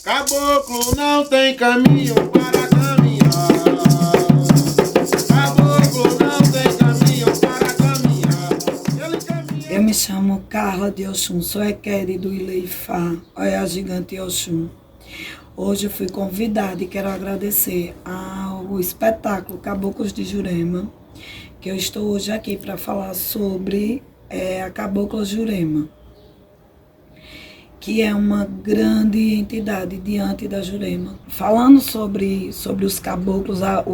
Caboclo não tem caminho para caminhar. Caboclo não tem caminho para caminhar. Ele caminha... Eu me chamo Carla de Oxum, sou Equere do Ileifá, olha a gigante Oxum. Hoje eu fui convidada e quero agradecer ao espetáculo Caboclos de Jurema, que eu estou hoje aqui para falar sobre a Cabocla Jurema, que é uma grande entidade diante da Jurema. Falando sobre os caboclos, a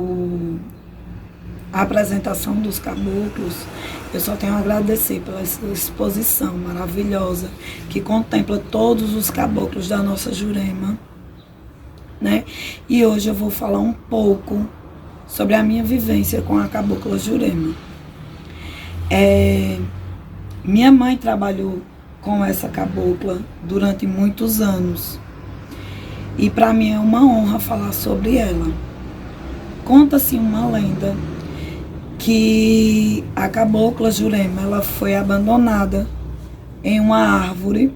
apresentação dos caboclos, eu só tenho a agradecer pela exposição maravilhosa que contempla todos os caboclos da nossa Jurema, né? E hoje eu vou falar um pouco sobre a minha vivência com a Cabocla Jurema. Minha mãe trabalhou com essa cabocla durante muitos anos e para mim é uma honra falar sobre ela. Conta-se uma lenda que a Cabocla Jurema ela foi abandonada em uma árvore,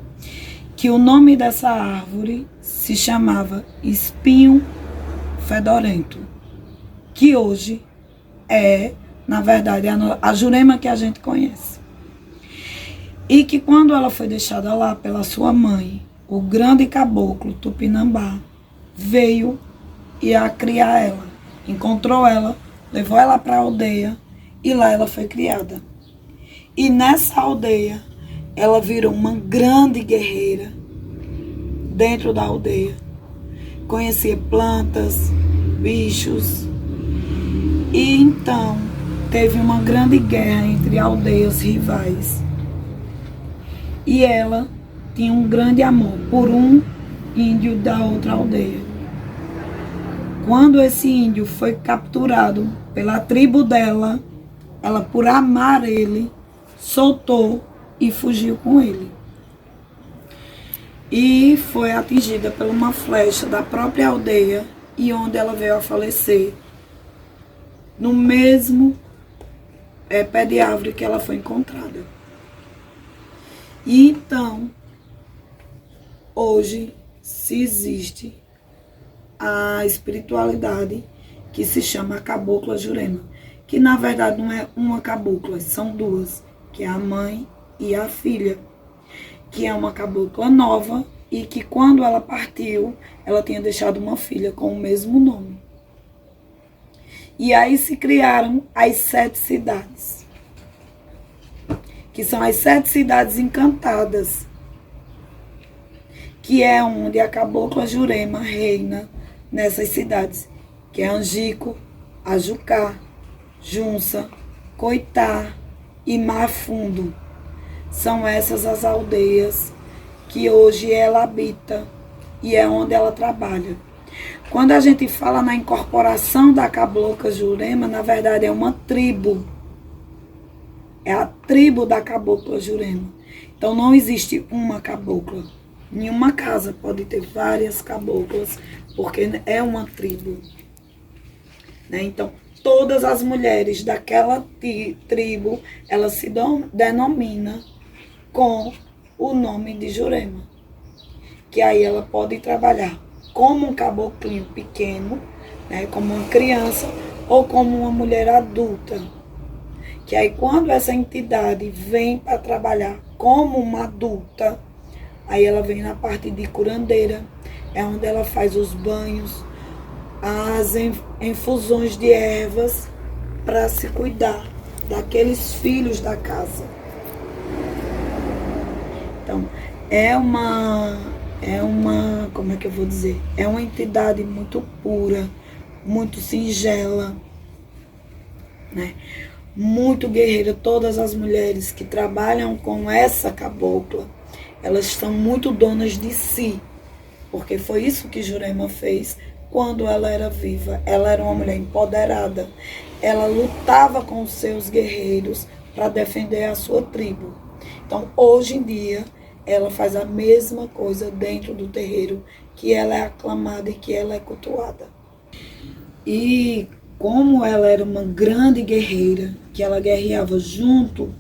que o nome dessa árvore se chamava Espinho Fedorento, que hoje é, na verdade, a Jurema que a gente conhece. E que quando ela foi deixada lá pela sua mãe, o grande caboclo Tupinambá veio e a criar ela, encontrou ela, levou ela para a aldeia e lá ela foi criada. E nessa aldeia ela virou uma grande guerreira dentro da aldeia. Conhecia plantas, bichos. E então teve uma grande guerra entre aldeias rivais. E ela tinha um grande amor por um índio da outra aldeia. Quando esse índio foi capturado pela tribo dela, ela, por amar ele, soltou e fugiu com ele. E foi atingida por uma flecha da própria aldeia, e onde ela veio a falecer, no mesmo pé de árvore que ela foi encontrada. E então, hoje, se existe a espiritualidade que se chama a Cabocla Jurema, que na verdade não é uma cabocla, são duas, que é a mãe e a filha, que é uma cabocla nova e que quando ela partiu, ela tinha deixado uma filha com o mesmo nome. E aí se criaram as 7 cidades, que são as 7 cidades encantadas, que é onde a Cabocla Jurema reina nessas cidades, que é Angico, Ajucá, Junça, Coitá e Mar Fundo. São essas as aldeias que hoje ela habita e é onde ela trabalha. Quando a gente fala na incorporação da Cabocla Jurema, na verdade é uma tribo. É a tribo da Cabocla Jurema. Então não existe uma cabocla. Nenhuma casa pode ter várias caboclas, porque é uma tribo. Né? Então, todas as mulheres daquela tribo, ela se denomina com o nome de Jurema. Que aí ela pode trabalhar como um caboclinho pequeno, né? Como uma criança, ou como uma mulher adulta. Que aí quando essa entidade vem para trabalhar como uma adulta, aí ela vem na parte de curandeira, é onde ela faz os banhos, as infusões de ervas para se cuidar daqueles filhos da casa. Então, como é que eu vou dizer? É uma entidade muito pura, muito singela, né? Muito guerreira. Todas as mulheres que trabalham com essa cabocla, elas estão muito donas de si, porque foi isso que Jurema fez quando ela era viva. Ela era uma mulher empoderada, ela lutava com os seus guerreiros para defender a sua tribo. Então, hoje em dia, ela faz a mesma coisa dentro do terreiro, que ela é aclamada e que ela é cultuada. E como ela era uma grande guerreira, que ela guerreava junto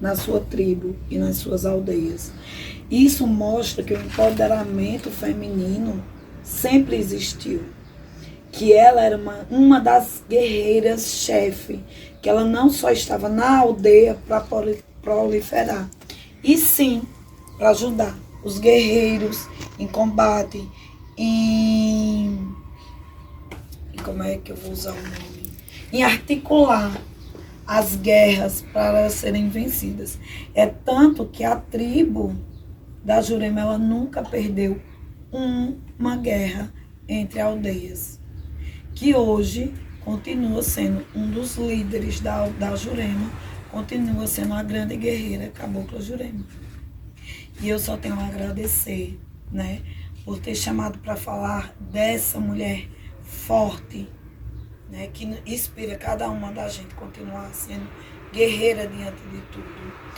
na sua tribo e nas suas aldeias. Isso mostra que o empoderamento feminino sempre existiu. Que ela era uma das guerreiras-chefe, que ela não só estava na aldeia para proliferar, e sim para ajudar os guerreiros em combate, como é que eu vou usar o nome? Em articular as guerras para serem vencidas. É tanto que a tribo da Jurema, ela nunca perdeu uma guerra entre aldeias, que hoje continua sendo um dos líderes da Jurema, continua sendo uma grande guerreira, Cabocla Jurema. E eu só tenho a agradecer, né, por ter chamado para falar dessa mulher forte, né, que inspira cada uma da gente a continuar sendo guerreira diante de tudo.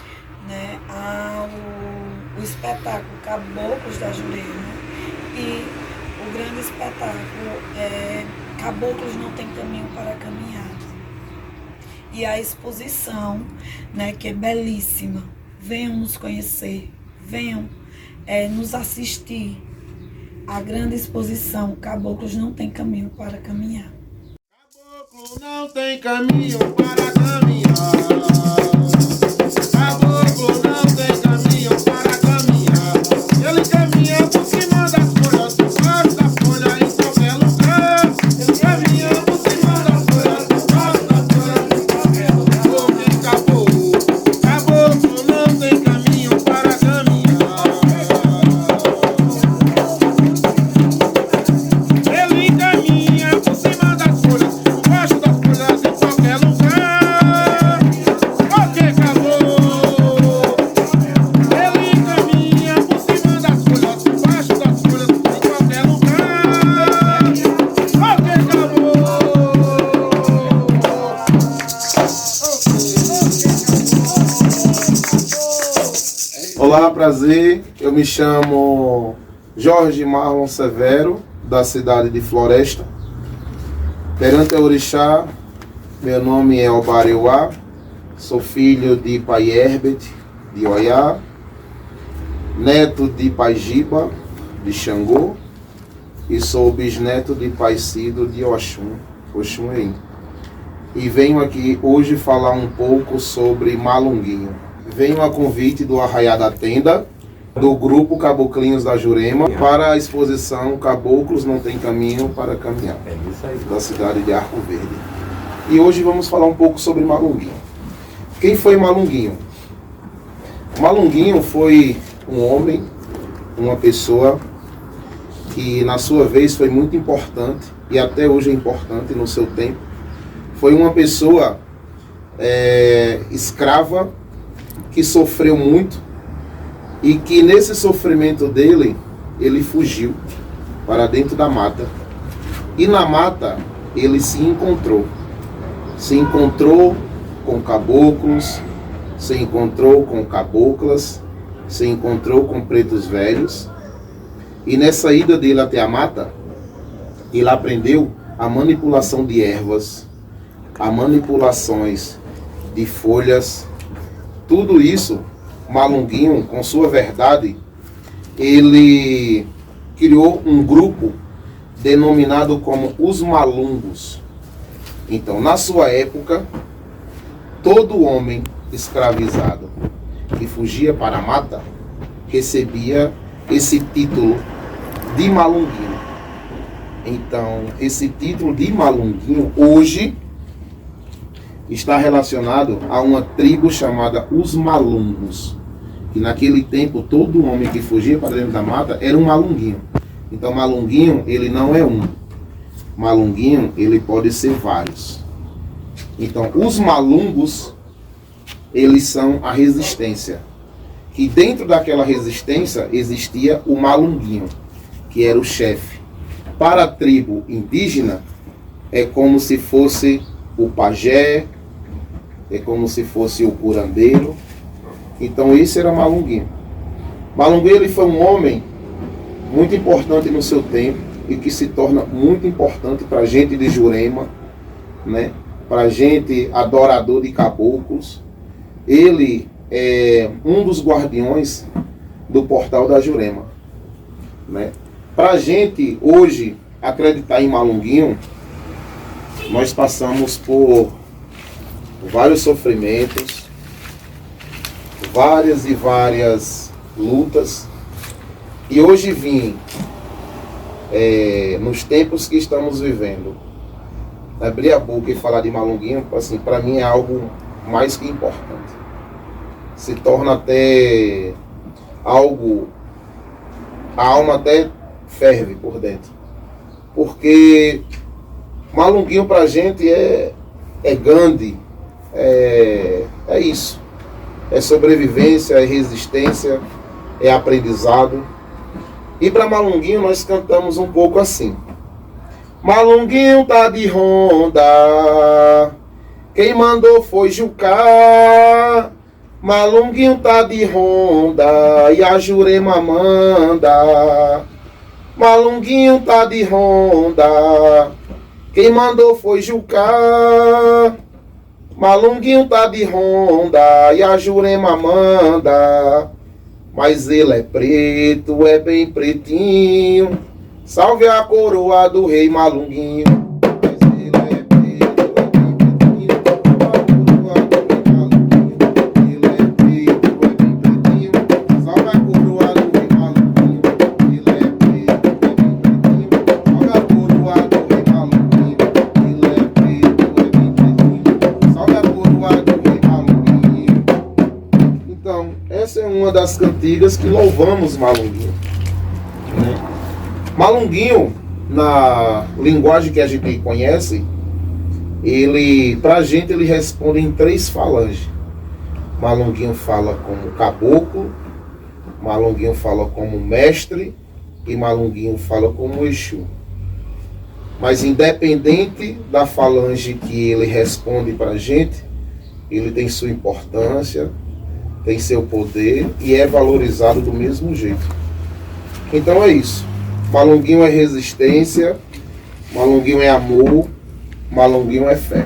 Né, o espetáculo Caboclos da Jurema e o grande espetáculo Caboclos Não Tem Caminho para Caminhar. E a exposição, né, que é belíssima. Venham nos conhecer, venham nos assistir. A grande exposição Caboclos Não Tem Caminho para Caminhar. Caboclo não tem caminho para caminhar. Caboclo não tem caminho para caminhar. Ele caminha por cima das folhas, debaixo da folha, em qualquer lugar. Ele caminha por cima das folhas, debaixo da folha, em qualquer lugar. Porque caboclo não tem caminho para caminhar. Ele caminha por cima das folhas, debaixo das folhas, em qualquer lugar. Porque ele caminha por cima das folhas, debaixo das folhas, em qualquer lugar. Olá, prazer. Eu me chamo Jorge Marlon Severo, da cidade de Floresta. Perante a Orixá, meu nome é Obareuá, sou filho de pai Herbert, de Oiá, neto de pai Giba, de Xangô, e sou bisneto de pai Cido, de Oxum. E venho aqui hoje falar um pouco sobre Malunguinho. Venho a convite do Arraiá da Tenda, do grupo Caboclinhos da Jurema, para a exposição Caboclos Não Tem Caminho para Caminhar, da cidade de Arco Verde. E hoje vamos falar um pouco sobre Malunguinho. Quem foi Malunguinho? Malunguinho foi um homem, uma pessoa que na sua vez foi muito importante e até hoje é importante no seu tempo. Foi uma pessoa escrava que sofreu muito e que nesse sofrimento dele, ele fugiu para dentro da mata. E na mata ele se encontrou com caboclos, se encontrou com caboclas, se encontrou com pretos velhos. E nessa ida dele até a mata, ele aprendeu a manipulação de ervas, a manipulações de folhas. Tudo isso, Malunguinho, com sua verdade, ele criou um grupo denominado como os Malungos. Então, na sua época, todo homem escravizado que fugia para a mata recebia esse título de Malunguinho. Então, esse título de Malunguinho hoje está relacionado a uma tribo chamada os Malungos, que naquele tempo todo homem que fugia para dentro da mata era um Malunguinho. Então Malunguinho, ele não é um. Malunguinho, ele pode ser vários. Então os Malungos, eles são a resistência. Que dentro daquela resistência existia o Malunguinho, que era o chefe. Para a tribo indígena, é como se fosse o pajé, é como se fosse o curandeiro. Então esse era Malunguinho. Malunguinho, ele foi um homem muito importante no seu tempo e que se torna muito importante para a gente de Jurema, né? Para a gente adorador de caboclos. Ele é um dos guardiões do portal da Jurema, né? Para a gente hoje acreditar em Malunguinho, nós passamos por vários sofrimentos, várias e várias lutas, e hoje vim, nos tempos que estamos vivendo, abrir a boca e falar de Malunguinho, assim, para mim é algo mais que importante. Se torna até algo, a alma até ferve por dentro, porque Malunguinho pra gente é Gandhi, é isso, é sobrevivência, é resistência, é aprendizado. E para Malunguinho nós cantamos um pouco assim: Malunguinho tá de ronda, quem mandou foi Jucá. Malunguinho tá de ronda e a Jurema manda. Malunguinho tá de ronda, quem mandou foi Jucá. Malunguinho tá de ronda e a Jurema manda. Mas ele é preto, é bem pretinho. Salve a coroa do rei Malunguinho. Mas ele é preto, é bem pretinho. Salve a coroa do rei Malunguinho. Ele é preto, é bem pretinho. Salve a coroa do rei Malunguinho. Ele é preto, é bem pretinho. Salve a coroa do rei Malunguinho. Então, essa é uma das cantigas que louvamos Malunguinho, né? Malunguinho, na linguagem que a gente conhece, pra gente ele responde em 3 falanges. Malunguinho fala como caboclo, Malunguinho fala como mestre e Malunguinho fala como Exu. Mas independente da falange que ele responde pra gente, ele tem sua importância, tem seu poder e é valorizado do mesmo jeito. Então é isso. Malunguinho é resistência, Malunguinho é amor, Malunguinho é fé.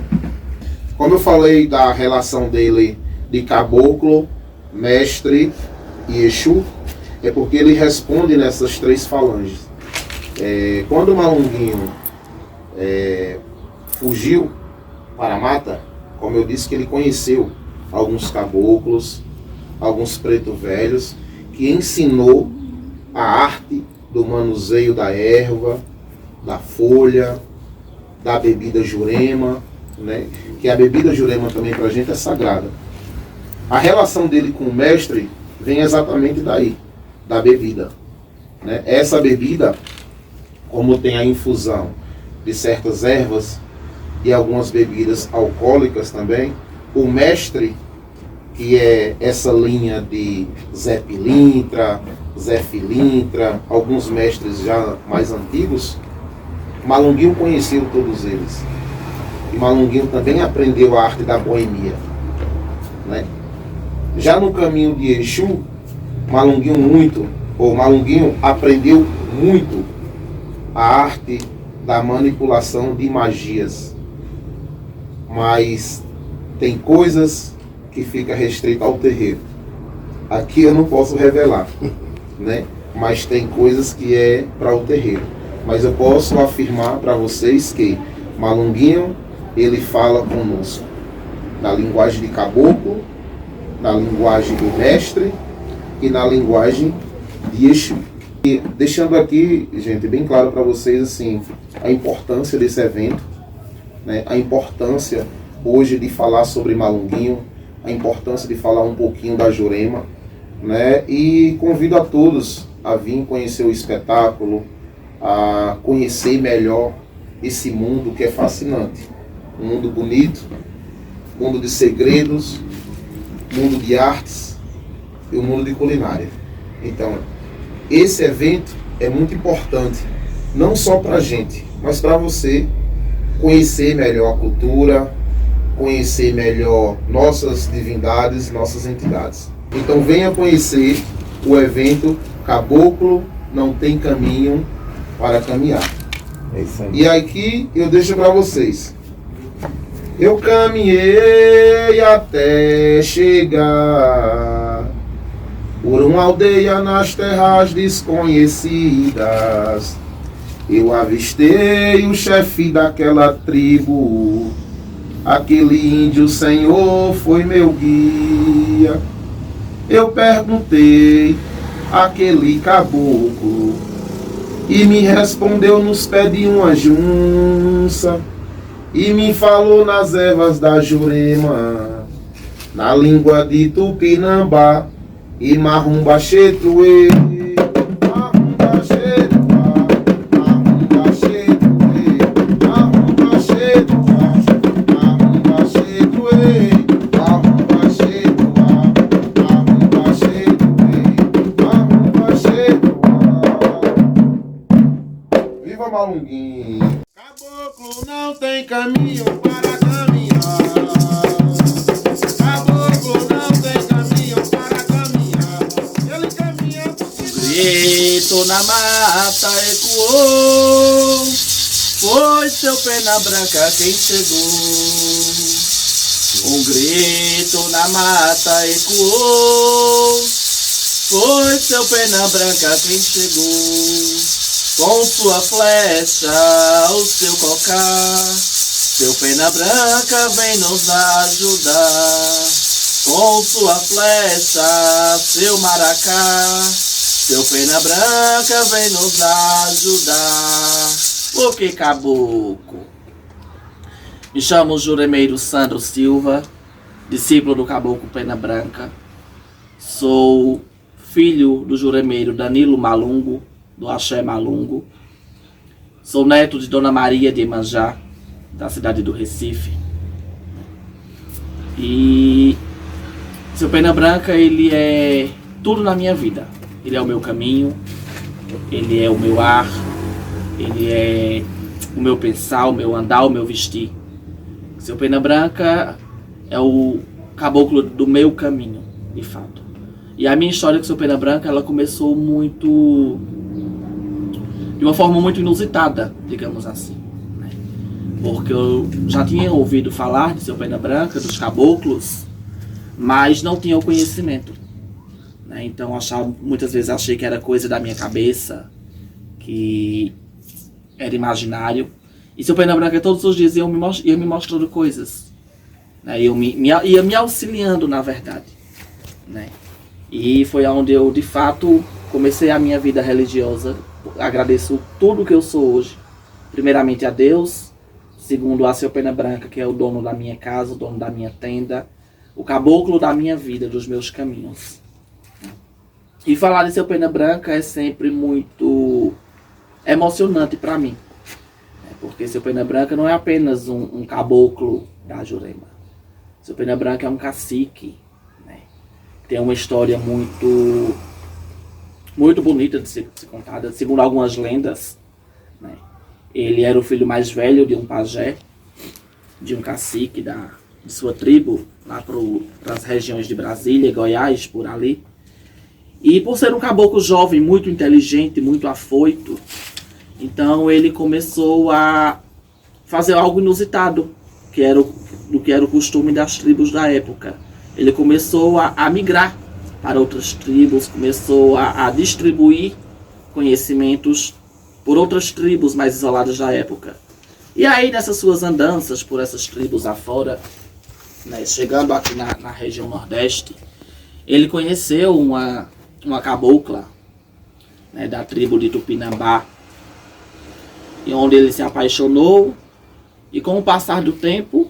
Como eu falei da relação dele de caboclo, mestre e Exu, é porque ele responde nessas 3 falanges. Quando Malunguinho fugiu para a mata, como eu disse que ele conheceu alguns caboclos, alguns pretos velhos, que ensinou a arte do manuseio da erva, da folha, da bebida Jurema, né? Que a bebida Jurema também pra gente é sagrada. A relação dele com o mestre vem exatamente daí, da bebida, né? Essa bebida, como tem a infusão de certas ervas e algumas bebidas alcoólicas também, o mestre, que é essa linha de Zé Pilintra, Zé Filintra, alguns mestres já mais antigos, Malunguinho conheceu todos eles. E Malunguinho também aprendeu a arte da boemia, né? Já no caminho de Exu, Malunguinho aprendeu muito a arte da manipulação de magias. Mas tem coisas que fica restrita ao terreiro. Aqui eu não posso revelar, né? Mas tem coisas que é para o terreiro. Mas eu posso afirmar para vocês que Malunguinho, ele fala conosco na linguagem de caboclo, na linguagem do mestre e na linguagem de Exu. E deixando aqui, gente, bem claro para vocês assim, a importância desse evento, né? A importância hoje de falar sobre Malunguinho, a importância de falar um pouquinho da Jurema, né? E convido a todos a vir conhecer o espetáculo, a conhecer melhor esse mundo que é fascinante. Um mundo bonito, mundo de segredos, mundo de artes e um mundo de culinária. Então, esse evento é muito importante, não só para a gente, mas para você conhecer melhor a cultura, conhecer melhor nossas divindades, nossas entidades. Então venha conhecer o evento Caboclo Não Tem Caminho para Caminhar. É isso aí. E aqui eu deixo para vocês. Eu caminhei até chegar por uma aldeia nas terras desconhecidas. Eu avistei o chefe daquela tribo, aquele índio, Senhor, foi meu guia. Eu perguntei àquele caboclo e me respondeu nos pés de uma junça e me falou nas ervas da Jurema, na língua de Tupinambá e marrumba chetuê. Marrumba chetuá, marrumba chetuê, marrumba chetuá, marrumba chetuê, marrumba chetuá, marrumba chetuê, marrumba chetuá. Viva Malunguinho! Caboclo não tem caminho para caminhar. Caboclo não tem caminho para caminhar. Ele caminha porque Grito na mata ecoou, foi seu pena branca quem chegou. Um grito na mata ecoou, foi seu pena branca quem chegou. Com sua flecha, o seu cocar, seu pena branca vem nos ajudar. Com sua flecha, seu maracá, seu pena branca vem nos ajudar. O que caboclo? Me chamo Juremeiro Sandro Silva, discípulo do caboclo Pena Branca. Sou filho do juremeiro Danilo Malungo, do Axé Malungo. Sou neto de Dona Maria de Emanjá, da cidade do Recife. E seu Pena Branca, ele é tudo na minha vida. Ele é o meu caminho, ele é o meu ar, ele é o meu pensar, o meu andar, o meu vestir. Seu Pena Branca é o caboclo do meu caminho, de fato. E a minha história com seu Pena Branca, ela começou de uma forma muito inusitada, digamos assim, né? Porque eu já tinha ouvido falar de seu Pena Branca, dos caboclos, mas não tinha o conhecimento, né? Então muitas vezes achei que era coisa da minha cabeça, que era imaginário. E seu Pena Branca todos os dias ia me mostrando coisas, né? Ia me auxiliando, na verdade, né? E foi onde eu, de fato, comecei a minha vida religiosa. Agradeço tudo que eu sou hoje. Primeiramente a Deus, segundo a seu Pena Branca, que é o dono da minha casa, o dono da minha tenda, o caboclo da minha vida, dos meus caminhos. E falar de seu Pena Branca é sempre muito emocionante para mim, né? Porque seu Pena Branca não é apenas um caboclo da Jurema. Seu Pena Branca é um cacique, né? Tem uma história muito bonita de ser contada, segundo algumas lendas, né? Ele era o filho mais velho de um pajé, de um cacique de sua tribo, lá para as regiões de Brasília, Goiás, por ali. E por ser um caboclo jovem, muito inteligente, muito afoito, então ele começou a fazer algo inusitado, que era o costume das tribos da época. Ele começou a migrar para outras tribos, começou a distribuir conhecimentos por outras tribos mais isoladas da época. E aí, nessas suas andanças por essas tribos afora, né, chegando aqui na região Nordeste, ele conheceu uma cabocla, né, da tribo de Tupinambá, e onde ele se apaixonou, e com o passar do tempo,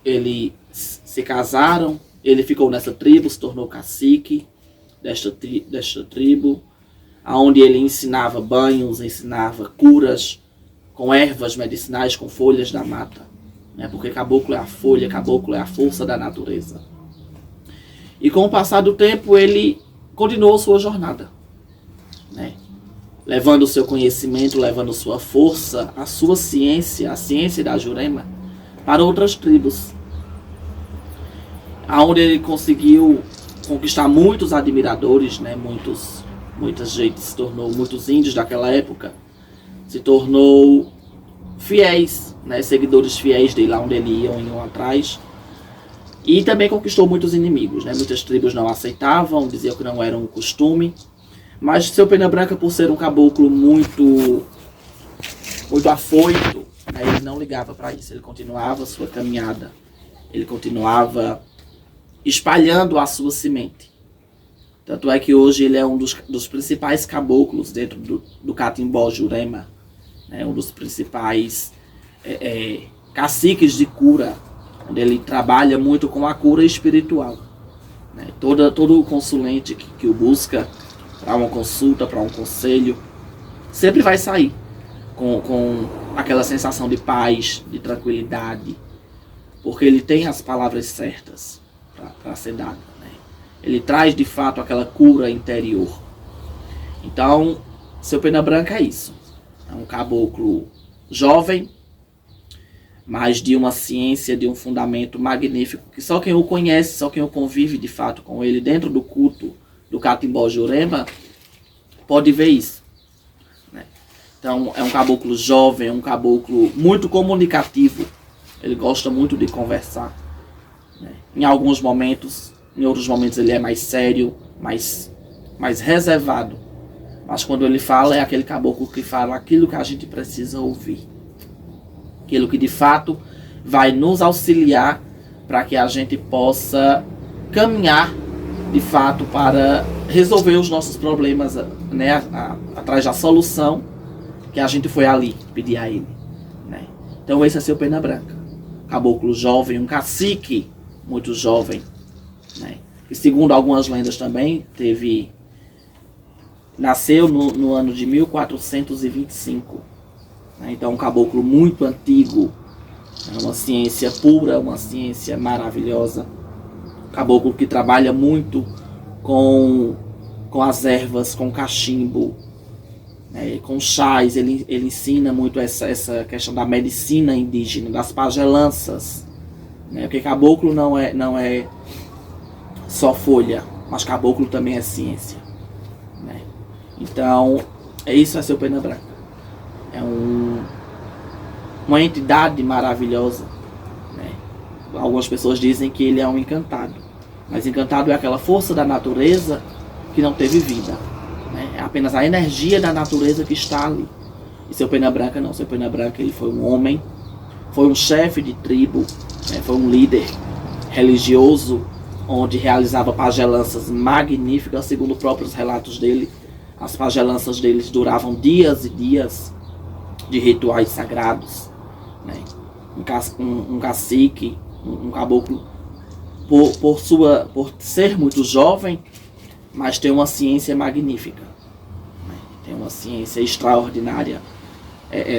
eles se casaram. Ele ficou nessa tribo, se tornou cacique desta tribo, onde ele ensinava banhos, ensinava curas com ervas medicinais, com folhas da mata, né? Porque caboclo é a folha, caboclo é a força da natureza. E com o passar do tempo, ele continuou sua jornada, né? Levando o seu conhecimento, levando sua força, a sua ciência, a ciência da Jurema, para outras tribos, onde ele conseguiu conquistar muitos admiradores, né? Muita gente se tornou, muitos índios daquela época se tornou fiéis, né? Seguidores fiéis dele, lá onde ele iam atrás. E também conquistou muitos inimigos, né? Muitas tribos não aceitavam, diziam que não era um costume. Mas seu Pena Branca, por ser um caboclo muito afoito, né? Ele não ligava para isso. Ele continuava a sua caminhada. Ele continuava espalhando a sua semente. Tanto é que hoje ele é um dos principais caboclos dentro do Catimbó Jurema, né? Um dos principais caciques de cura, onde ele trabalha muito com a cura espiritual, né? Todo o consulente que o busca para uma consulta, para um conselho, sempre vai sair com aquela sensação de paz, de tranquilidade, porque ele tem as palavras certas para ser dada, né? Ele traz de fato aquela cura interior. Então, seu Pena Branca é isso. É um caboclo jovem, mas de uma ciência, de um fundamento magnífico, que só quem o conhece, só quem o convive de fato com ele dentro do culto do Catimbó Jurema pode ver isso, né? Então é um caboclo jovem, é um caboclo muito comunicativo. Ele gosta muito de conversar, né? Em alguns momentos, em outros momentos ele é mais sério, mais reservado. Mas quando ele fala, é aquele caboclo que fala aquilo que a gente precisa ouvir. Aquilo que de fato vai nos auxiliar para que a gente possa caminhar de fato para resolver os nossos problemas, né, atrás da solução que a gente foi ali pedir a ele, né? Então esse é seu Pena Branca, caboclo jovem, um cacique muito jovem, né? E segundo algumas lendas também nasceu no ano de 1425, né? Então um caboclo muito antigo, uma ciência pura, uma ciência maravilhosa. Caboclo que trabalha muito com as ervas, com cachimbo, né, com chás. Ele ensina muito essa questão da medicina indígena, das pagelanças, né, porque caboclo não é só folha, mas caboclo também é ciência, né? Então, isso é seu Pena Branca. É uma entidade maravilhosa, né? Algumas pessoas dizem que ele é um encantado. Mas encantado é aquela força da natureza que não teve vida, né? É apenas a energia da natureza que está ali. E seu Pena Branca não. Seu Pena Branca, ele foi um homem, foi um chefe de tribo, né? Foi um líder religioso, onde realizava pagelanças magníficas. Segundo os próprios relatos dele, as pagelanças deles duravam dias e dias de rituais sagrados, né? Um cacique, um caboclo, por ser muito jovem, mas tem uma ciência magnífica, né? Tem uma ciência extraordinária,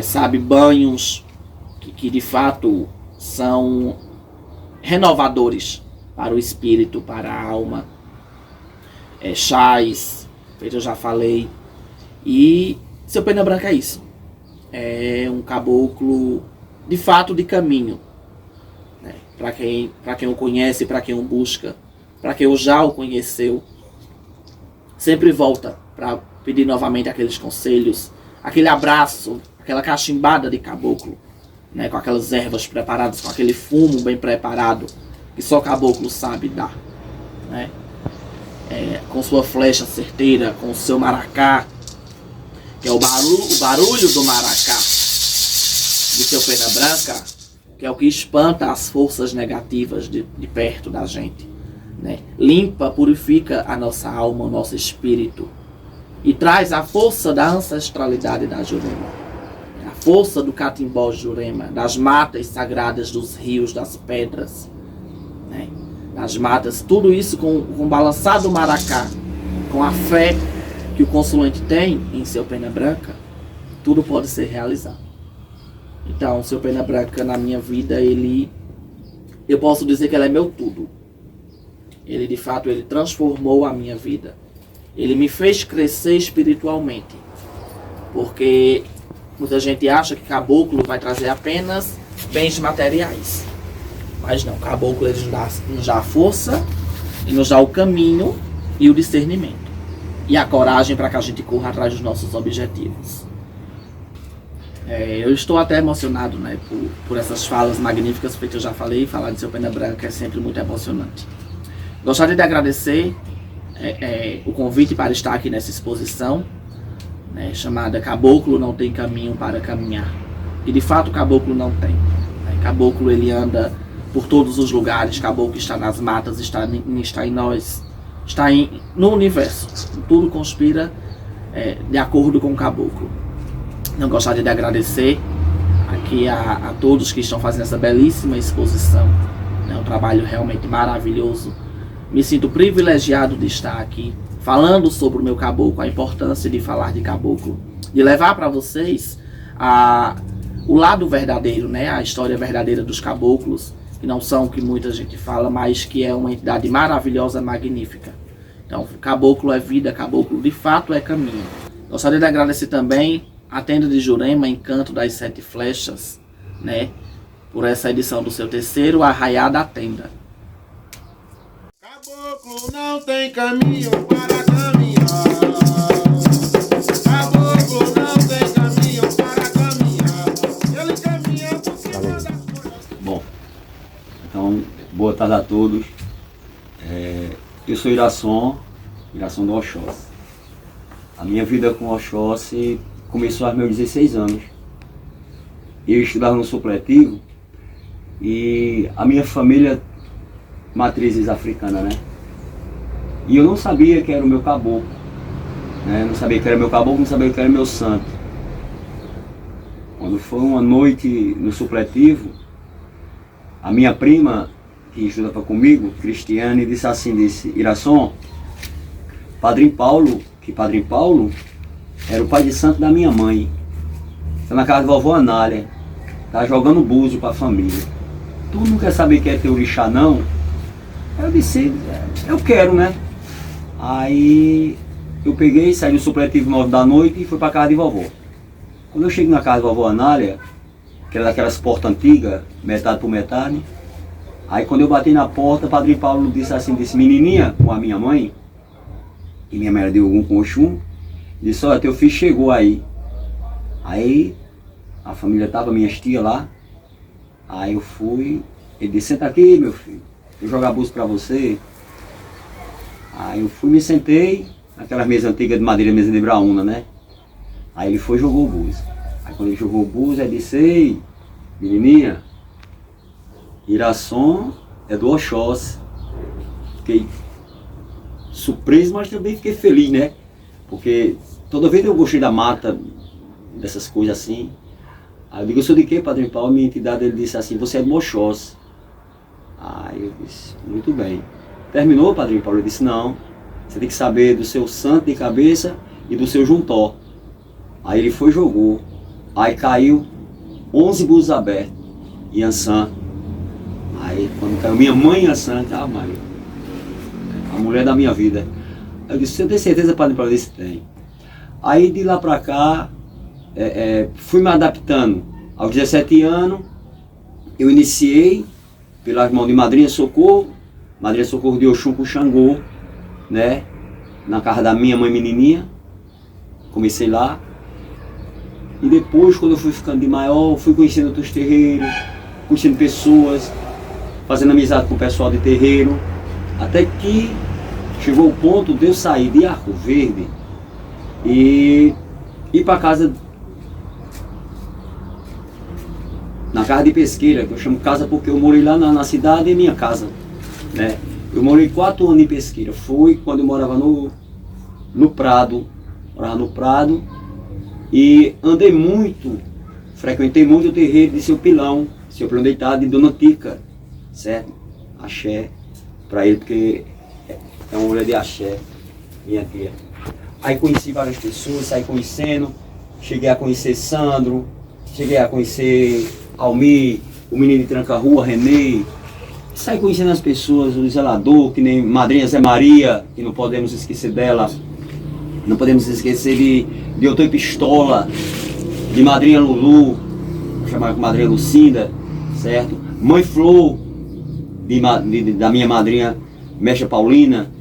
sabe, banhos que de fato são renovadores para o espírito, para a alma, chás, feito eu já falei. E seu Pena Branca é isso, é um caboclo de fato de caminho, né? Para quem o conhece, para quem o busca, para quem já o conheceu, sempre volta para pedir novamente aqueles conselhos, aquele abraço, aquela cachimbada de caboclo, né? Com aquelas ervas preparadas, com aquele fumo bem preparado, que só caboclo sabe dar, né? Com sua flecha certeira, com o seu maracá, que é o barulho do maracá de seu Pena Branca, que é o que espanta as forças negativas de perto da gente, né? Limpa, purifica a nossa alma, o nosso espírito, e traz a força da ancestralidade da Jurema, a força do Catimbó Jurema, das matas sagradas, dos rios, das pedras, né? Das matas, tudo isso com o balançar do maracá, com a fé que o consulente tem em seu Pena Branca, tudo pode ser realizado. Então, seu Pena Branca na minha vida, eu posso dizer que ele é meu tudo. Ele de fato, ele transformou a minha vida. Ele me fez crescer espiritualmente. Porque muita gente acha que caboclo vai trazer apenas bens materiais. Mas não, caboclo ele nos dá a força, ele nos dá o caminho e o discernimento. E a coragem para que a gente corra atrás dos nossos objetivos. Eu estou até emocionado, né, por essas falas magníficas, porque eu já falei, falar de Seu Pena Branca é sempre muito emocionante. Gostaria de agradecer o convite para estar aqui nessa exposição, né, chamada Caboclo Não Tem Caminho para Caminhar. E de fato o caboclo não tem. Né? Caboclo ele anda por todos os lugares, caboclo está nas matas, está em nós, está no universo. Tudo conspira de acordo com o caboclo. Eu gostaria de agradecer aqui a todos que estão fazendo essa belíssima exposição. É um trabalho realmente maravilhoso. Me sinto privilegiado de estar aqui falando sobre o meu caboclo, a importância de falar de caboclo, de levar para vocês o lado verdadeiro, né? A história verdadeira dos caboclos, que não são o que muita gente fala, mas que é uma entidade maravilhosa, magnífica. Então, caboclo é vida, caboclo de fato é caminho. Gostaria de agradecer também a Tenda de Jurema, Encanto das Sete Flechas, né? Por essa edição do seu terceiro Arraiá da Tenda. Caboclo não tem caminho para caminhar. Caboclo não tem caminho para caminhar. Ele caminha por cima das folhas. Bom, então, boa tarde a todos. Eu sou Irason do Oxóssi. A minha vida com o Oxóssi começou aos meus 16 anos. Eu estudava no supletivo e a minha família, matrizes africanas, né? E eu não sabia que era o meu caboclo, né? Não sabia que era meu caboclo, não sabia que era meu santo. Quando foi uma noite no supletivo, a minha prima, que estudava comigo, Cristiane, disse: Irason, Padrinho Paulo era o pai de santo da minha mãe. Está na casa da vovó Anália, tá jogando búzio para a família. Tu não quer saber que é teu orixá, não? Eu disse: eu quero, né? Aí eu peguei, saí no supletivo 9 da noite e fui para casa de vovó. Quando eu chego na casa da vovó Anália, que era daquelas portas antigas, metade por metade, aí quando eu bati na porta, o Padrinho Paulo disse: menininha, com a minha mãe, e minha mãe era de Ogum com Oxum, disse: olha, teu filho chegou aí. Aí a família tava, minhas tias lá, aí eu fui, ele disse: senta aqui, meu filho, vou jogar búzio pra você. Aí eu fui, me sentei, naquelas mesas antigas de madeira, mesa de braúna, né? Aí ele foi e jogou o búzio. Aí quando ele jogou o búzio, ele disse: ei, menininha, Irason é do Oxóssi. Fiquei surpreso, mas também fiquei feliz, né? Porque toda vez eu gostei da mata, dessas coisas assim. Aí eu digo: eu sou de quê, Padrinho Paulo? Minha entidade, ele disse assim: você é do Oxóssi. Aí eu disse: muito bem. Terminou, Padrinho Paulo? Ele disse: não, você tem que saber do seu santo de cabeça e do seu juntó. Aí ele foi e jogou. Aí caiu 11 búzios abertos. Iansã. Aí quando caiu minha mãe Iansã, a mulher da minha vida. Eu disse: você tem certeza, Padre Paulo? Ele disse: tem. Aí de lá pra cá, fui me adaptando. Aos 17 anos, eu iniciei pelas mãos de Madrinha Socorro de Oxum com Xangô, né? Na casa da minha mãe menininha. Comecei lá. E depois, quando eu fui ficando de maior, fui conhecendo outros terreiros, conhecendo pessoas, fazendo amizade com o pessoal de terreiro, até que chegou o ponto de eu sair de Arco Verde e ir para casa, na casa de Pesqueira, que eu chamo casa porque eu morei lá na cidade, é minha casa, né? Eu morei 4 anos em Pesqueira. Foi quando eu morava no Prado, e andei muito, frequentei muito o terreiro de Seu Pilão deitado, de Dona Tica, certo? Axé para ele, porque é uma mulher de axé, minha tia. Aí conheci várias pessoas, saí conhecendo, cheguei a conhecer Sandro, cheguei a conhecer Almir, o menino de Tranca-Rua, Renê, saí conhecendo as pessoas, o zelador, que nem Madrinha Zé Maria, que não podemos esquecer dela, não podemos esquecer de Doutor Pistola, de Madrinha Lulu, vou chamar de Madrinha Lucinda, certo? Mãe Flor, da minha madrinha Mecha Paulina,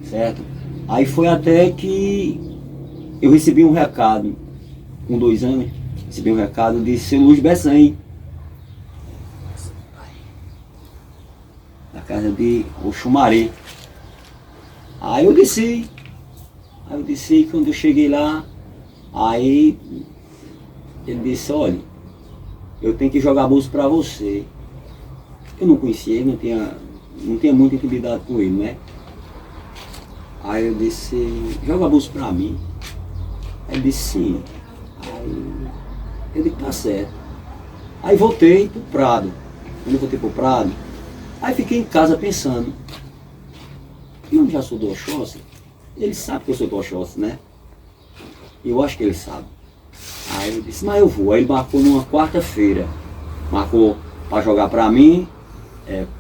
certo? Aí foi até que eu recebi um recado, com 2 anos, recebi um recado de seu Luiz Bessanha, da casa de Oxumaré. Aí eu desci, quando eu cheguei lá, aí ele disse, olha, eu tenho que jogar bolsa para você. Eu não conhecia ele, não tinha muita intimidade com ele, né? Aí eu disse, joga bolsa para mim. Aí ele disse sim. Aí eu disse, tá certo. Aí voltei pro Prado. Quando eu voltei pro Prado, aí fiquei em casa pensando, eu já sou do Oxóssi? Ele sabe que eu sou do Oxóssi, né? Eu acho que ele sabe. Aí eu disse, mas eu vou. Aí ele marcou numa quarta-feira. Marcou para jogar para mim,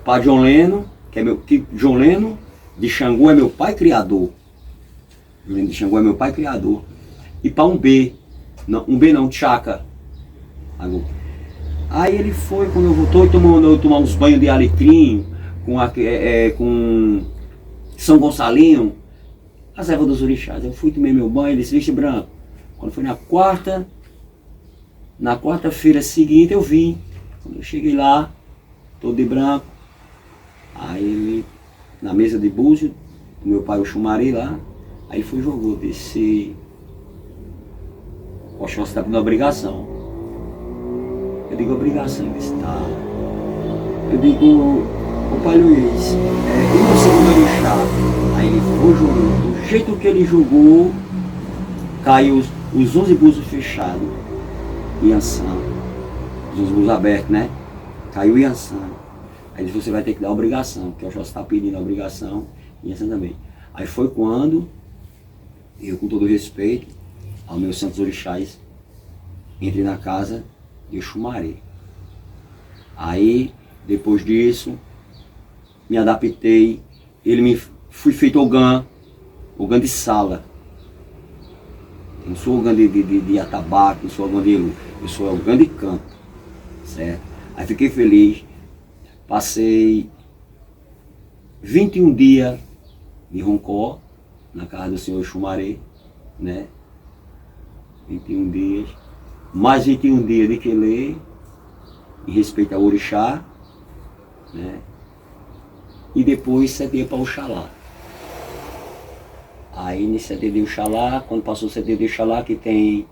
para John Leno, que John Leno de Xangu é meu pai criador. John Leno de Xangu é meu pai criador. E para um B não, Tchaca. Aí ele foi, quando eu voltou, eu tomar uns banhos de alecrim com São Gonçalinho, as ervas dos orixás. Eu fui tomar meu banho, ele disse, viste branco. Quando foi na quarta-feira seguinte eu vim. Quando eu cheguei lá, todo de branco, aí ele, na mesa de búzio, meu pai o Xumaré lá, aí ele foi e jogou, disse, o Oxóssi está pedindo obrigação. Eu digo, obrigação? Ele disse, tá. Eu digo, ô pai Luiz, e o segundo orixá? Aí ele foi jogou. Do jeito que ele jogou, caiu os 11 búzios fechados. Iansã. Os 11 búzios abertos, né? Caiu Iansã. Aí ele disse, você vai ter que dar a obrigação, porque o Oxóssi está pedindo a obrigação, e Iansã também. Aí foi quando, eu com todo respeito aos meus santos orixás, entrei na casa de Oxumaré. Aí, depois disso, me adaptei, fui feito ogã de sala. Não sou ogã de atabaque, não sou ogã de Elu, eu sou ogã de canto, certo? Aí fiquei feliz, passei 21 dias de Roncó, na casa do senhor Xumaré, né? 21 dias, mais 21 dias de Quelê, em respeito ao orixá, né? E depois 7 dias para Oxalá. Aí nesse 7 dias de Oxalá, quando passou 7 dias de Oxalá, que tem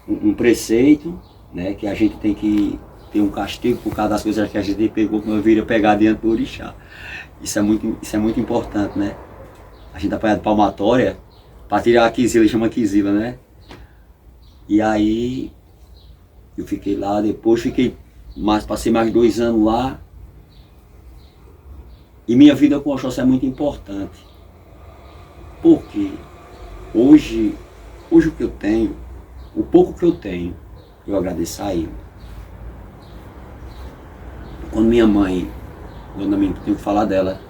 um preceito, né? Que a gente tem que ter um castigo por causa das coisas que a gente pegou, quando eu viria pegar diante do orixá. Isso é muito importante, né? A gente apanha de palmatória para tirar a quizila, chama quizila, né? E aí eu fiquei lá, depois passei mais 2 anos lá. E minha vida com o Oxóssi é muito importante. Porque hoje o que eu tenho, o pouco que eu tenho, eu agradeço a ele. Quando minha mãe, Dona Minha, tenho que falar dela,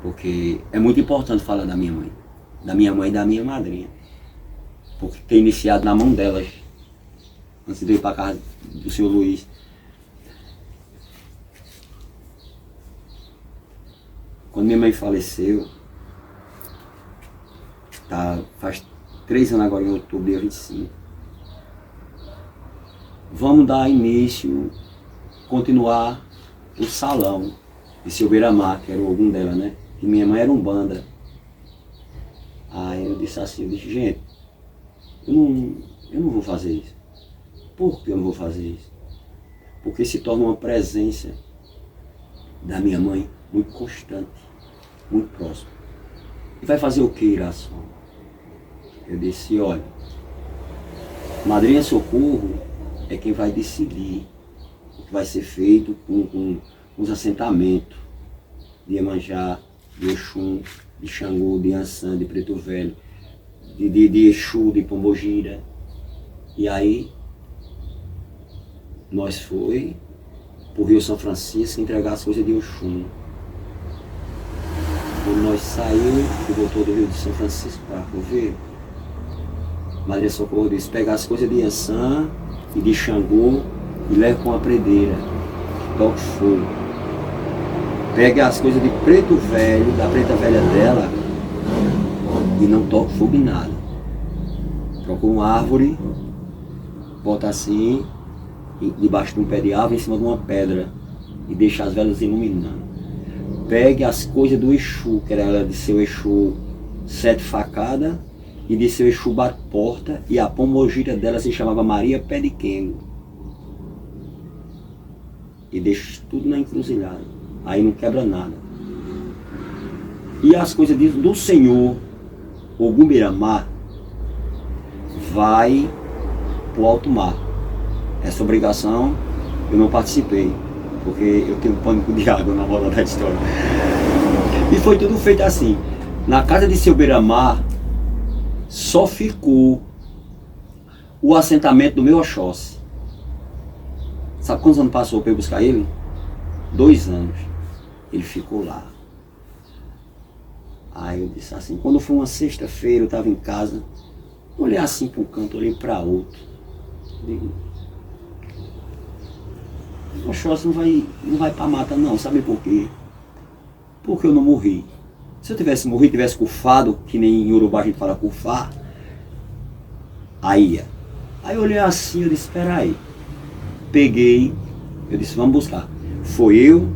porque é muito importante falar da minha mãe e da minha madrinha. Porque tem iniciado na mão delas, antes de eu ir para casa do senhor Luiz. Quando minha mãe faleceu, faz 3 anos agora, em outubro, dia 25. Vamos dar início, continuar o salão de seu Beira-Mar, que era o ogum dela, né? E minha mãe era umbanda. Aí eu disse assim, gente, eu não vou fazer isso. Por que eu não vou fazer isso? Porque se torna uma presença da minha mãe muito constante, muito próxima. E vai fazer o que, Iração? Eu disse, olha, Madrinha Socorro é quem vai decidir o que vai ser feito com os assentamentos de Iemanjá, de Oxum, de Xangô, de Iansã, de Preto Velho, de Exu, de Pombogira. E aí, nós foi pro Rio São Francisco entregar as coisas de Oxum. Quando nós saímos e voltou do Rio de São Francisco para Coveiro, Madrinha Socorro disse, pegar as coisas de Iansã e de Xangô e leva com a predeira, toque fogo. Pega as coisas de Preto Velho, da preta velha dela, e não toque fogo em nada. Procura uma árvore, bota assim, debaixo de um pé de árvore, em cima de uma pedra, e deixa as velas iluminando. Pegue as coisas do Exu, que era de seu Exu 7 facadas, e de seu Exu bate porta, e a pombogira dela se chamava Maria Pé de Quengo. E deixa tudo na encruzilhada. Aí não quebra nada. E as coisas do Senhor, Ogum Miramar, vai para o alto mar. Essa obrigação eu não participei, porque eu tenho pânico de água na roda da história. E foi tudo feito assim. Na casa de seu Beira-Mar só ficou o assentamento do meu Oxóssi. Sabe quantos anos passou para eu buscar ele? 2 anos. Ele ficou lá. Aí eu disse assim, quando foi uma sexta-feira, eu estava em casa, olhei assim para um canto, olhei para outro. Digo, o Oxóssi não vai para a mata não, sabe por quê? Porque eu não morri. Se eu tivesse morrido, tivesse curfado, que nem em Urubá a gente fala curfar, aí ia. Aí eu olhei assim, eu disse, espera aí. Peguei, eu disse, vamos buscar. Foi eu,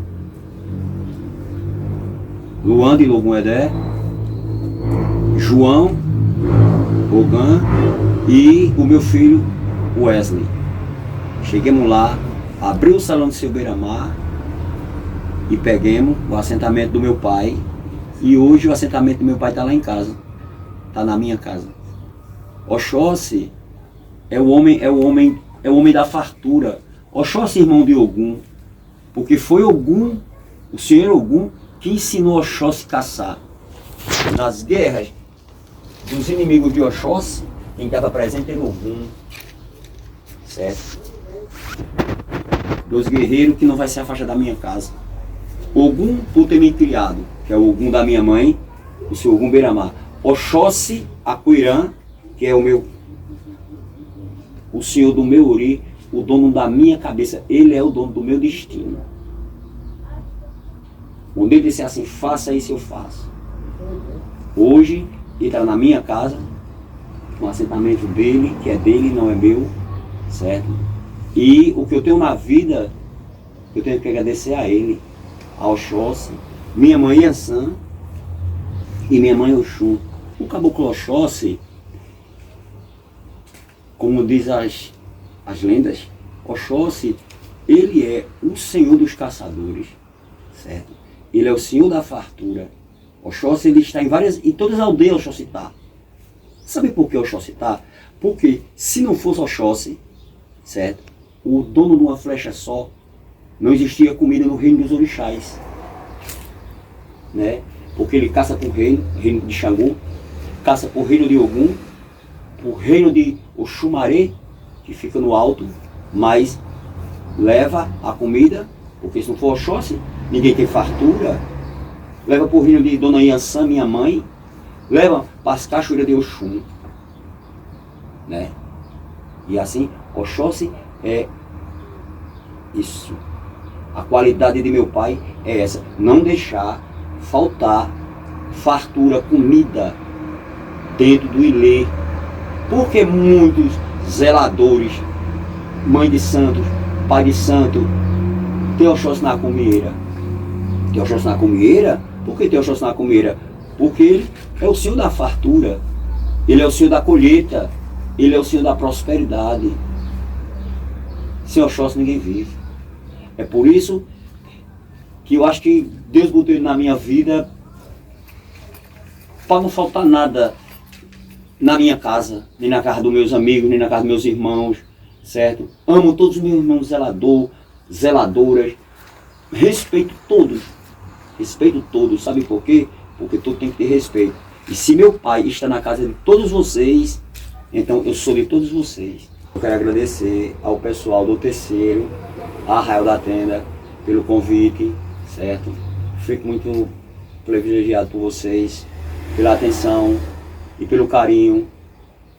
Luan de Logum Edé, João, Ogan e o meu filho Wesley. Chegamos lá, abri o salão de seu Beira-Mar e peguemos o assentamento do meu pai. E hoje o assentamento do meu pai está lá em casa, está na minha casa. Oxóssi é o homem da fartura. Oxóssi, irmão de Ogum, porque foi Ogum, o senhor Ogum, que ensinou Oxóssi a caçar. Nas guerras dos inimigos de Oxóssi, quem estava presente era Ogum, certo? 2 guerreiros que não vai se afastar da minha casa. Ogum, por ter me criado, que é o Ogum da minha mãe, o seu Ogum Beira-Mar. Oxóssi Acuirã, que é o senhor do meu ori, o dono da minha cabeça, ele é o dono do meu destino. Quando ele disse assim, faça isso, eu faço. Hoje, ele está na minha casa, no assentamento dele, que é dele, não é meu, certo? E o que eu tenho na vida, eu tenho que agradecer a ele, ao Oxóssi, minha mãe Yansan e minha mãe Oxum. O caboclo Oxóssi, como diz as lendas, Oxóssi, ele é o senhor dos caçadores, certo? Ele é o senhor da fartura. Oxóssi, ele está em todas as aldeias Oxóssi está. Sabe por que Oxóssi está? Porque se não fosse Oxóssi, certo? O dono de uma flecha só, não existia comida no reino dos orixás, né? Porque ele caça por reino de Xangô, caça por reino de Ogum, por reino de Oxumaré, que fica no alto, mas leva a comida, porque se não for Oxóssi, ninguém tem fartura. Leva por reino de Dona Yansan, minha mãe, leva para as cachoeiras de Oxum, né? E assim, Oxóssi é isso. A qualidade de meu pai é essa, não deixar faltar fartura, comida dentro do ilê. Porque muitos zeladores, mãe de santos, pai de santo, tem Oxóssi na comieira. Tem Oxóssi na comieira? Por que tem Oxóssi na comieira? Porque ele é o senhor da fartura, ele é o senhor da colheita, ele é o senhor da prosperidade. Sem Oxóssi ninguém vive. É por isso que eu acho que Deus botou ele na minha vida para não faltar nada na minha casa, nem na casa dos meus amigos, nem na casa dos meus irmãos, certo? Amo todos os meus irmãos zeladoras, respeito todos, sabe por quê? Porque todo tem que ter respeito. E se meu pai está na casa de todos vocês, então eu sou de todos vocês. Eu quero agradecer ao pessoal do Terceiro, a Arraial da Tenda, pelo convite, certo? Fico muito privilegiado por vocês, pela atenção e pelo carinho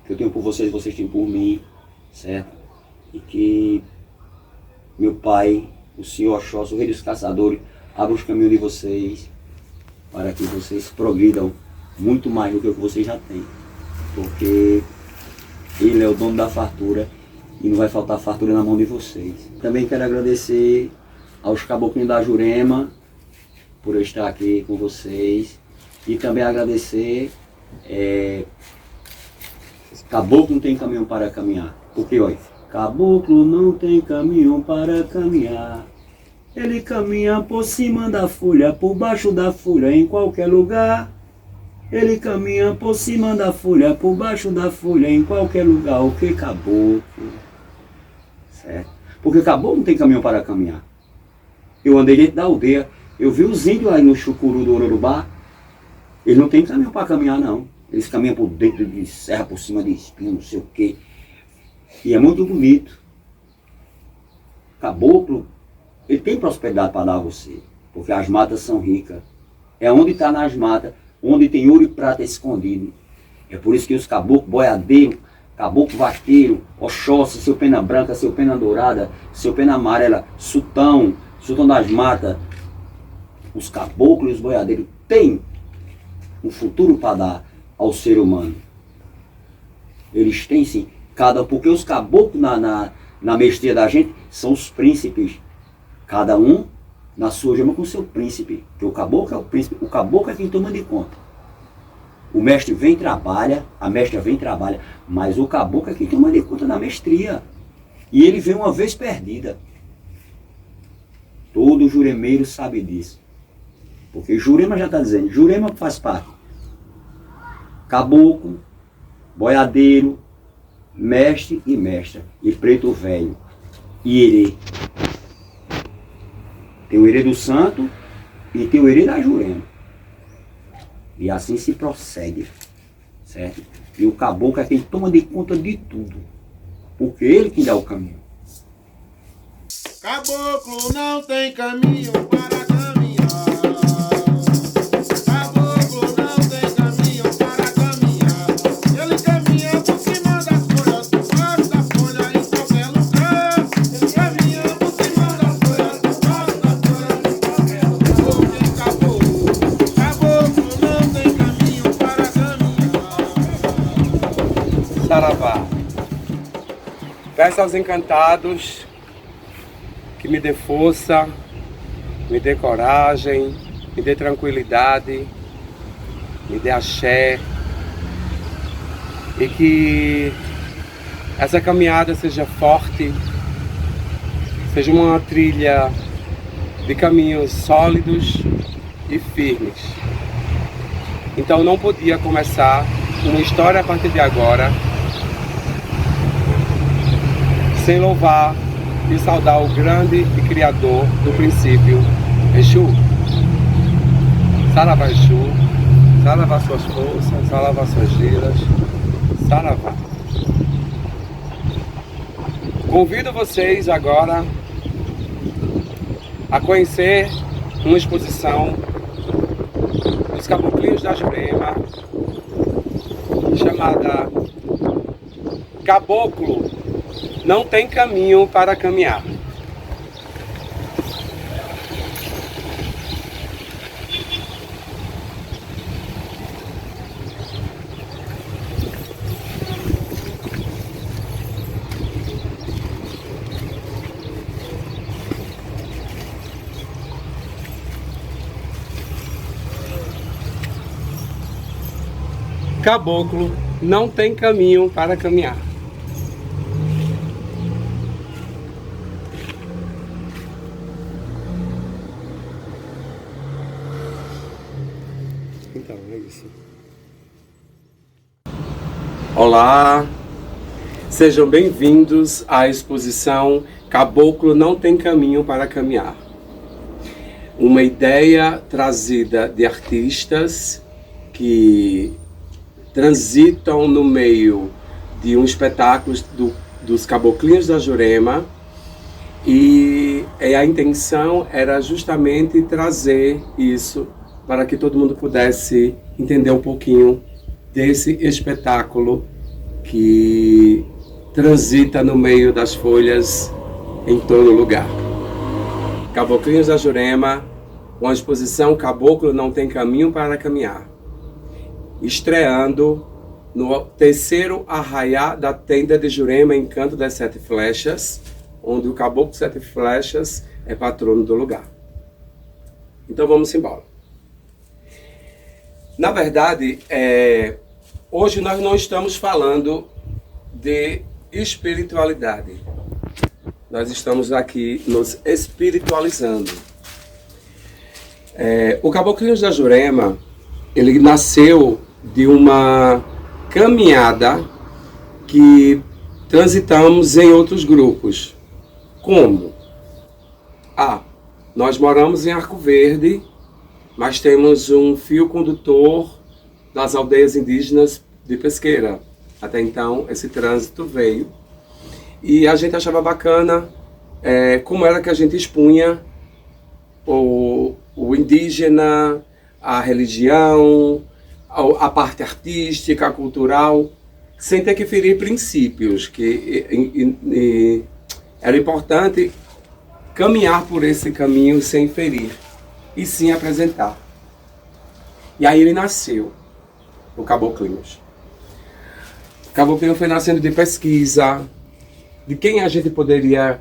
que eu tenho por vocês, vocês têm por mim, certo? E que meu pai, o senhor Oxóssi, o rei dos caçadores, abra os caminhos de vocês, para que vocês progridam muito mais do que o que vocês já têm. Porque ele é o dono da fartura e não vai faltar fartura na mão de vocês. Também quero agradecer aos caboclinhos da Jurema por eu estar aqui com vocês e também agradecer caboclo não tem caminho para caminhar, porque olha, caboclo não tem caminho para caminhar, ele caminha por cima da folha, por baixo da folha, em qualquer lugar. Ele caminha por cima da folha, por baixo da folha, em qualquer lugar. O que caboclo? Certo? Porque caboclo não tem caminho para caminhar. Eu andei dentro da aldeia, eu vi os índios aí no Chucuru do Urubá, eles não têm caminho para caminhar não. Eles caminham por dentro de serra, por cima de espinho, não sei o quê. E é muito bonito. Caboclo, ele tem prosperidade para dar a você, porque as matas são ricas. É onde está nas matas, onde tem ouro e prata escondido. É por isso que os caboclos boiadeiros, caboclo vaqueiro, Oxóssi, seu pena branca, seu pena dourada, seu pena amarela, sultão das matas, os caboclos e os boiadeiros têm um futuro para dar ao ser humano. Eles têm sim, porque os caboclos na mestria da gente são os príncipes. Cada um na sua gema com seu príncipe, que o caboclo é o príncipe, o caboclo é quem toma de conta. O mestre vem e trabalha, a mestra vem e trabalha, mas o caboclo é quem toma de conta da mestria. E ele vem uma vez perdida. Todo juremeiro sabe disso. Porque Jurema já está dizendo, Jurema faz parte. Caboclo, boiadeiro, mestre e mestra, e preto velho, e herê. Tem o herê do santo e tem o herê da Jurema. E assim se prossegue, certo? E o caboclo é quem toma de conta de tudo, porque ele que dá o caminho. Caboclo não tem caminho para caminhar. Caboclo não tem caminho para caminhar. Ele caminha por cima das folhas, por baixo da folha, em qualquer lugar. Ele caminha por cima das folhas, por baixo da folha, em qualquer lugar. Caboclo não tem caminho para caminhar. Saravá. Peço aos encantados que me dê força, me dê coragem, me dê tranquilidade, me dê axé, e que essa caminhada seja forte, seja uma trilha de caminhos sólidos e firmes. Então não podia começar uma história a partir de agora sem louvar e saudar o grande e criador do princípio, Exu. Saravá Exu, saravá suas forças, saravá suas giras, saravá. Convido vocês agora a conhecer uma exposição dos caboclinhos da Jurema, chamada Caboclo não tem caminho para caminhar. Caboclo não tem caminho para caminhar. Então, é isso. Olá, sejam bem-vindos à exposição Caboclo não tem caminho para caminhar. Uma ideia trazida de artistas que transitam no meio de um espetáculo dos Caboclinhos da Jurema, e a intenção era justamente trazer isso para que todo mundo pudesse entender um pouquinho desse espetáculo que transita no meio das folhas em todo lugar. Caboclinhos da Jurema, uma exposição Caboclo não tem caminho para caminhar, estreando no terceiro arraiá da tenda de Jurema, em Canto das Sete Flechas, onde o Caboclo Sete Flechas é patrono do lugar. Então vamos embora. Na verdade, hoje nós não estamos falando de espiritualidade. Nós estamos aqui nos espiritualizando. O Caboclinhos da Jurema, ele nasceu de uma caminhada que transitamos em outros grupos. Como? Nós moramos em Arco Verde, mas temos um fio condutor das aldeias indígenas de Pesqueira. Até então, esse trânsito veio. E a gente achava bacana como era que a gente expunha o indígena, a religião, a parte artística, cultural, sem ter que ferir princípios, que era importante caminhar por esse caminho sem ferir, e sim apresentar. E aí ele nasceu, o Caboclinhos. O Caboclinho foi nascendo de pesquisa, de quem a gente poderia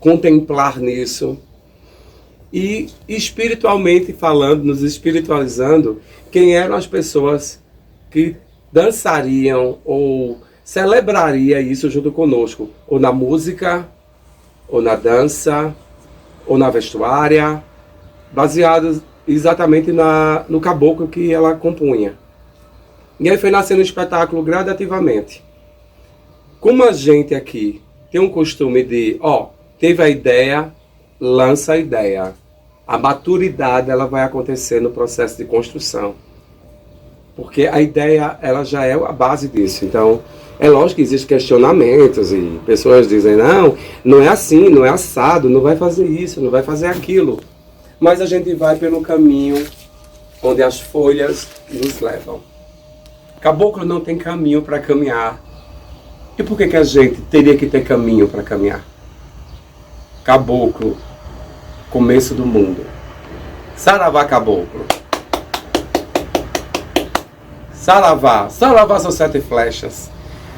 contemplar nisso. E espiritualmente falando, nos espiritualizando, quem eram as pessoas que dançariam ou celebrariam isso junto conosco, ou na música, ou na dança, ou na vestuária, baseados exatamente no caboclo que ela compunha. E aí foi nascendo o espetáculo gradativamente. Como a gente aqui tem um costume de, teve a ideia, lança a ideia. A maturidade ela vai acontecer no processo de construção. Porque a ideia ela já é a base disso. Então, é lógico que existem questionamentos e pessoas dizem, não é assim, não é assado, não vai fazer isso, não vai fazer aquilo. Mas a gente vai pelo caminho onde as folhas nos levam. Caboclo não tem caminho para caminhar. E por que a gente teria que ter caminho para caminhar? Caboclo, começo do mundo. Saravá, Caboclo. Saravá, Saravá são sete flechas.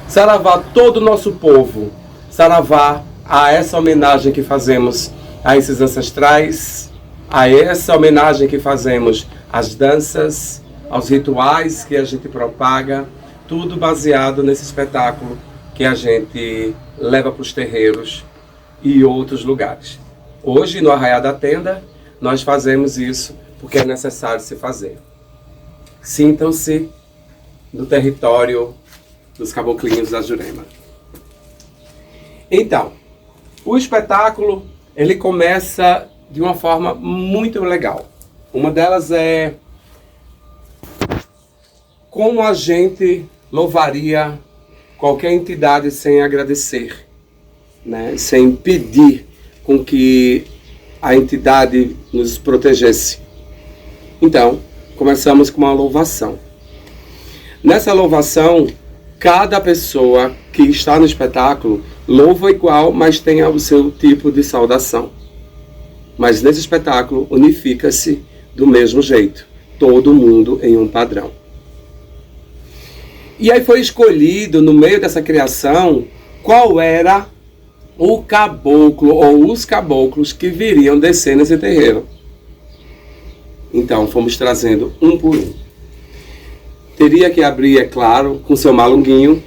Saravá todo o nosso povo. Saravá a essa homenagem que fazemos a esses ancestrais, a essa homenagem que fazemos às danças, aos rituais que a gente propaga, tudo baseado nesse espetáculo que a gente leva para os terreiros e outros lugares. Hoje, no Arraiá da Tenda, nós fazemos isso porque é necessário se fazer. Sintam-se no território dos Caboclinhos da Jurema. Então, o espetáculo, ele começa de uma forma muito legal. Uma delas é como a gente louvaria qualquer entidade sem agradecer, né? Sem pedir com que a entidade nos protegesse. Então, começamos com uma louvação. Nessa louvação, cada pessoa que está no espetáculo louva igual, mas tem o seu tipo de saudação. Mas nesse espetáculo unifica-se do mesmo jeito, todo mundo em um padrão. E aí foi escolhido, no meio dessa criação, qual era o caboclo ou os caboclos que viriam descer nesse terreiro. Então fomos trazendo um por um. Teria que abrir, é claro, com seu malunguinho.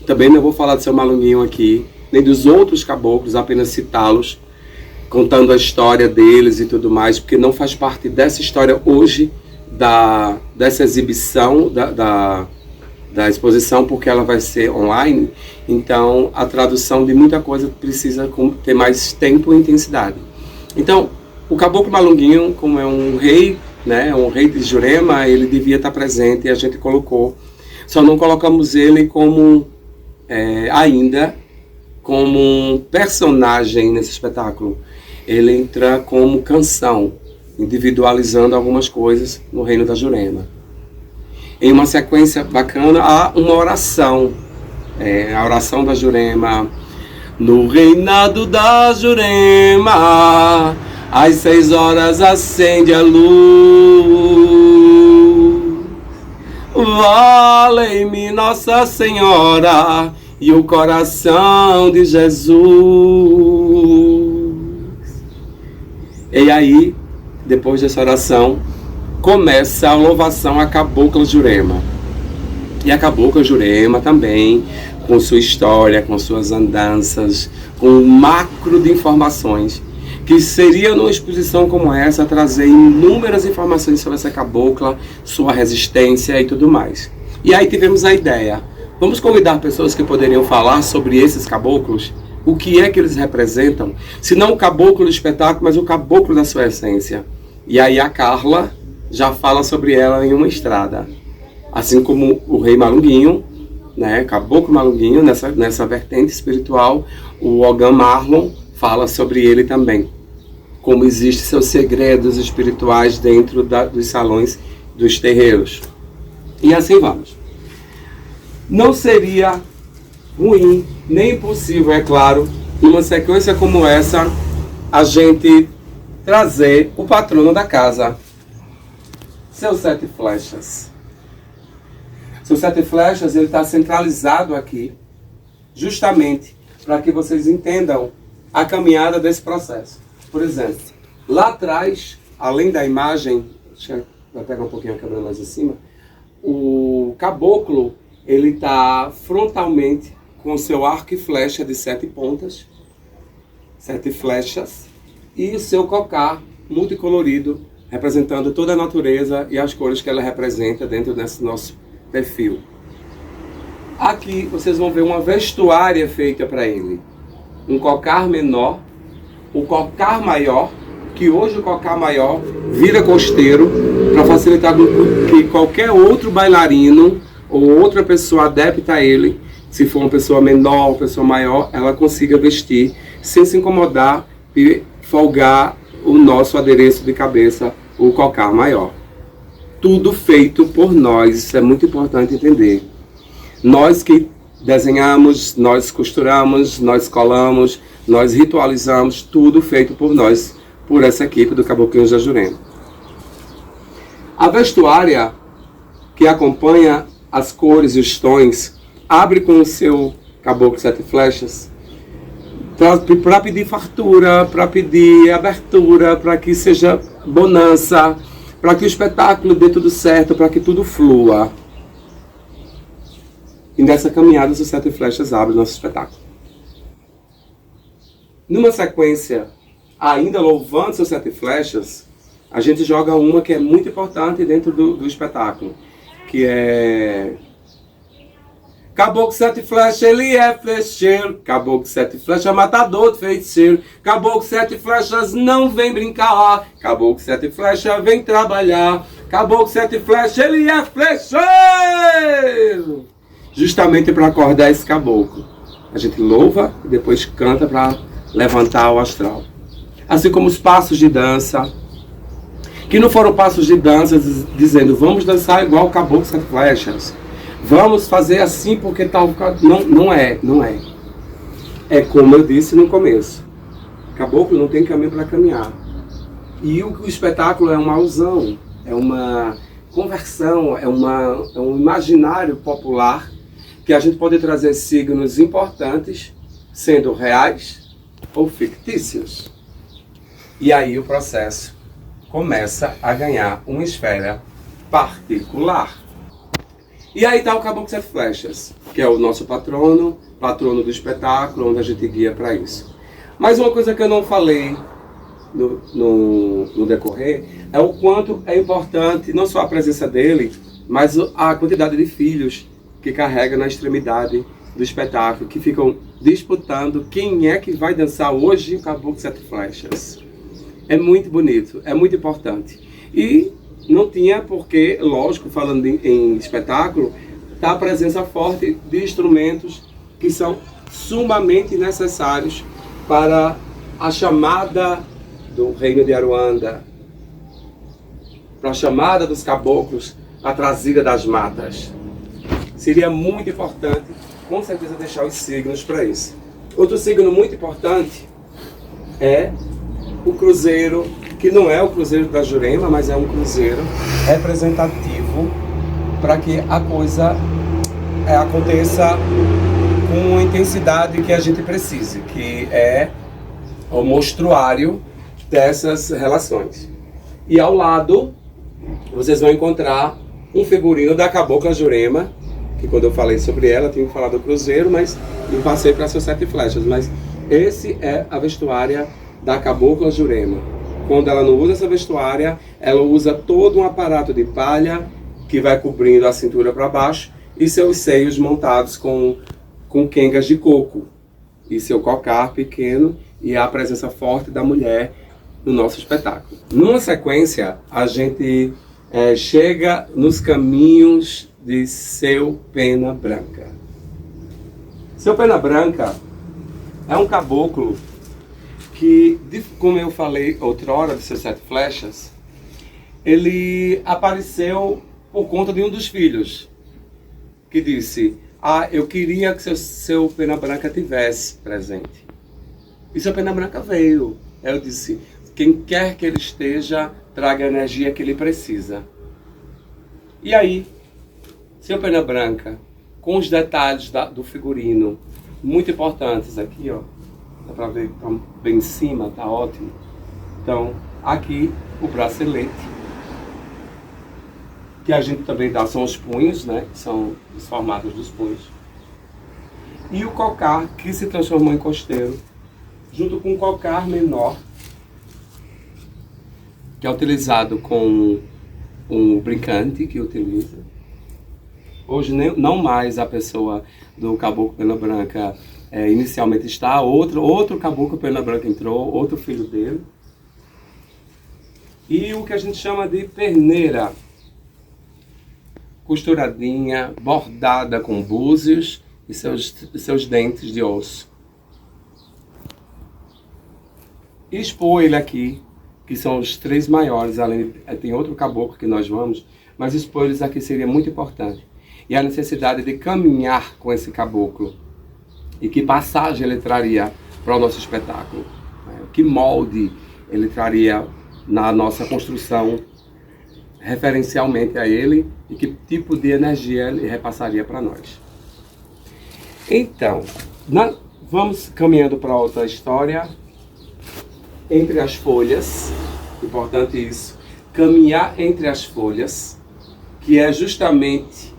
Também não vou falar do seu malunguinho aqui, nem dos outros caboclos, apenas citá-los, contando a história deles e tudo mais, porque não faz parte dessa história hoje, dessa exibição, da exposição, porque ela vai ser online. Então, a tradução de muita coisa precisa ter mais tempo e intensidade. Então, o Caboclo Malunguinho, como é um rei, né, um rei de Jurema, ele devia estar presente e a gente colocou. Só não colocamos ele como, ainda, como um personagem nesse espetáculo. Ele entra como canção, individualizando algumas coisas no reino da Jurema. Em uma sequência bacana, há uma oração. A oração da Jurema. No reinado da Jurema, às 6 horas acende a luz. valei-me Nossa Senhora e o coração de Jesus. E aí, depois dessa oração, começa a louvação à Cabocla Jurema. E a Cabocla Jurema também, com sua história, com suas andanças, com um macro de informações, que seria numa exposição como essa trazer inúmeras informações sobre essa cabocla, sua resistência e tudo mais. E aí tivemos a ideia, vamos convidar pessoas que poderiam falar sobre esses caboclos, o que é que eles representam, se não o caboclo do espetáculo, mas o caboclo da sua essência. E aí a Carla já fala sobre ela em uma estrada, assim como o Rei Malunguinho, né, Caboclo Malunguinho, nessa vertente espiritual, o Ogã Marlon fala sobre ele também, como existem seus segredos espirituais dentro dos salões dos terreiros. E assim vamos. Não seria ruim, nem impossível, é claro, numa sequência como essa, a gente trazer o patrono da casa, seus 7 flechas. Seus 7 flechas, ele está centralizado aqui, justamente para que vocês entendam a caminhada desse processo. Por exemplo, lá atrás, além da imagem, deixa eu pegar um pouquinho a câmera mais em cima, o caboclo, ele está frontalmente com o seu arco e flecha de 7 pontas, 7 flechas, e o seu cocar multicolorido, representando toda a natureza e as cores que ela representa dentro desse nosso perfil. Aqui vocês vão ver uma vestuária feita para ele. Um cocar menor, o cocar maior, que hoje o cocar maior vira costeiro para facilitar que qualquer outro bailarino ou outra pessoa adepta a ele, se for uma pessoa menor ou pessoa maior, ela consiga vestir sem se incomodar e folgar o nosso adereço de cabeça, o cocar maior. Tudo feito por nós, isso é muito importante entender. Nós que desenhamos, nós costuramos, nós colamos, nós ritualizamos, tudo feito por nós, por essa equipe do Caboclinhos da Jurema. A vestuária que acompanha as cores e os tons, abre com o seu caboclo 7 flechas, para pedir fartura, para pedir abertura, para que seja bonança, para que o espetáculo dê tudo certo, para que tudo flua. E nessa caminhada, os 7 flechas abrem o nosso espetáculo. Numa sequência, ainda louvando seus 7 flechas, a gente joga uma que é muito importante dentro do espetáculo, que é... Caboclo 7 flechas, ele é flecheiro. Caboclo 7 flechas, matador de feiticeiro. Caboclo 7 flechas, não vem brincar. Caboclo 7 flechas, vem trabalhar. Caboclo 7 flechas, ele é flecheiro. Justamente para acordar esse caboclo. A gente louva e depois canta para levantar o astral. Assim como os passos de dança, que não foram passos de dança dizendo vamos dançar igual o Caboclo 7 flechas. Vamos fazer assim porque tal... Não é. É como eu disse no começo. Caboclo não tem caminho para caminhar. E o espetáculo é uma alusão, é uma conversão, é um imaginário popular que a gente pode trazer signos importantes, sendo reais ou fictícios. E aí o processo começa a ganhar uma esfera particular. E aí está o Caboclo 7 flechas, que é o nosso patrono do espetáculo, onde a gente guia para isso. Mas uma coisa que eu não falei no decorrer é o quanto é importante, não só a presença dele, mas a quantidade de filhos que carrega na extremidade do espetáculo, que ficam disputando quem é que vai dançar hoje o Caboclo 7 flechas. É muito bonito, é muito importante. E não tinha porque, lógico, falando em espetáculo, está a presença forte de instrumentos que são sumamente necessários para a chamada do reino de Aruanda, para a chamada dos caboclos, a trazida das matas. Seria muito importante, com certeza, deixar os signos para isso. Outro signo muito importante é o cruzeiro, que não é o cruzeiro da Jurema, mas é um cruzeiro representativo para que a coisa aconteça com a intensidade que a gente precise, que é o mostruário dessas relações. E ao lado, vocês vão encontrar um figurino da Cabocla Jurema, que quando eu falei sobre ela, tinha falado do Cruzeiro, mas eu passei para seus 7 flechas. Mas esse é a vestuária da Cabocla Jurema. Quando ela não usa essa vestuária, ela usa todo um aparato de palha que vai cobrindo a cintura para baixo e seus seios montados com quengas de coco e seu cocar pequeno e a presença forte da mulher no nosso espetáculo. Numa sequência, a gente chega nos caminhos de Seu Pena Branca. Seu Pena Branca é um caboclo que, como eu falei outrora de seus 7 flechas, ele apareceu por conta de um dos filhos, que disse: eu queria que seu Pena Branca tivesse presente. E seu Pena Branca veio. Eu disse: quem quer que ele esteja, traga a energia que ele precisa. E aí, seu Pena Branca, com os detalhes do figurino, muito importantes aqui, ó. Dá pra ver que tá bem em cima, tá ótimo. Então, aqui o bracelete, que a gente também dá, são os punhos, né? São os formatos dos punhos. E o cocar, que se transformou em costeiro, junto com um cocar menor, que é utilizado com um brincante que utiliza. Hoje não mais a pessoa do Caboclo Pena Branca inicialmente está, outro Caboclo Pena Branca entrou, outro filho dele. E o que a gente chama de perneira, costuradinha, bordada com búzios e seus dentes de osso. E expor ele aqui, que são os 3 maiores, além tem outro caboclo que nós vamos, mas expor eles aqui seria muito importante. E a necessidade de caminhar com esse caboclo. E que passagem ele traria para o nosso espetáculo. Que molde ele traria na nossa construção referencialmente a ele e que tipo de energia ele repassaria para nós. Então, vamos caminhando para outra história. Entre as folhas, importante isso, caminhar entre as folhas, que é justamente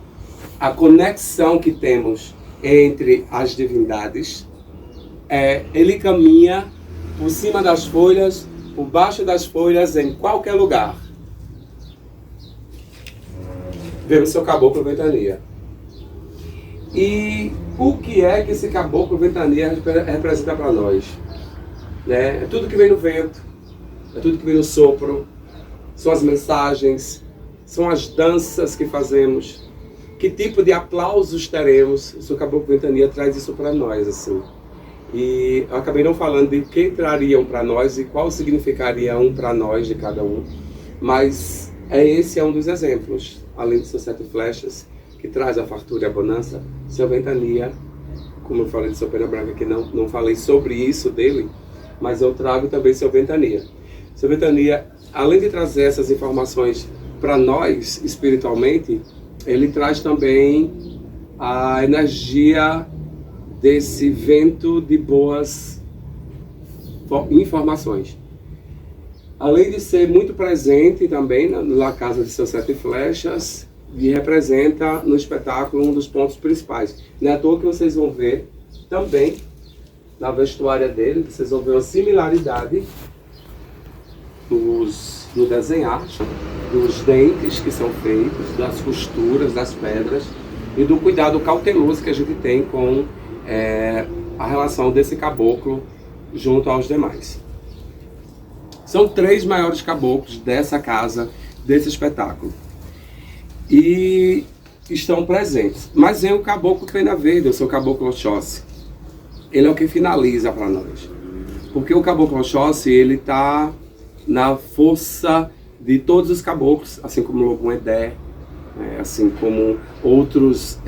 a conexão que temos entre as divindades. Ele caminha por cima das folhas, por baixo das folhas, em qualquer lugar. Vemos seu caboclo ventania. E o que é que esse caboclo ventania representa para nós? É tudo que vem no vento, é tudo que vem no sopro, são as mensagens, são as danças que fazemos, que tipo de aplausos teremos. O seu Caboclo Ventania traz isso para nós, assim. E eu acabei não falando de quem trariam para nós e qual significaria um para nós de cada um, mas esse é um dos exemplos, além de seus 7 flechas, que traz a fartura e a bonança. Seu Ventania, como eu falei de seu Pena Branca, que não falei sobre isso dele, mas eu trago também seu Ventania. Seu Ventania, além de trazer essas informações para nós espiritualmente, ele traz também a energia desse vento de boas informações. Além de ser muito presente também na casa de seus 7 flechas, e representa no espetáculo um dos pontos principais. Não é à toa que vocês vão ver também na vestuária dele, vocês vão ver uma similaridade no desenhar, dos dentes que são feitos, das costuras, das pedras e do cuidado cauteloso que a gente tem com a relação desse caboclo junto aos demais. São 3 maiores caboclos dessa casa, desse espetáculo. E estão presentes. Mas vem o Caboclo Pena Verde, o seu Caboclo Oxóssi. Ele é o que finaliza para nós. Porque o Caboclo Oxóssi, ele está na força de todos os caboclos, assim como o Lobum Edé, assim como outros,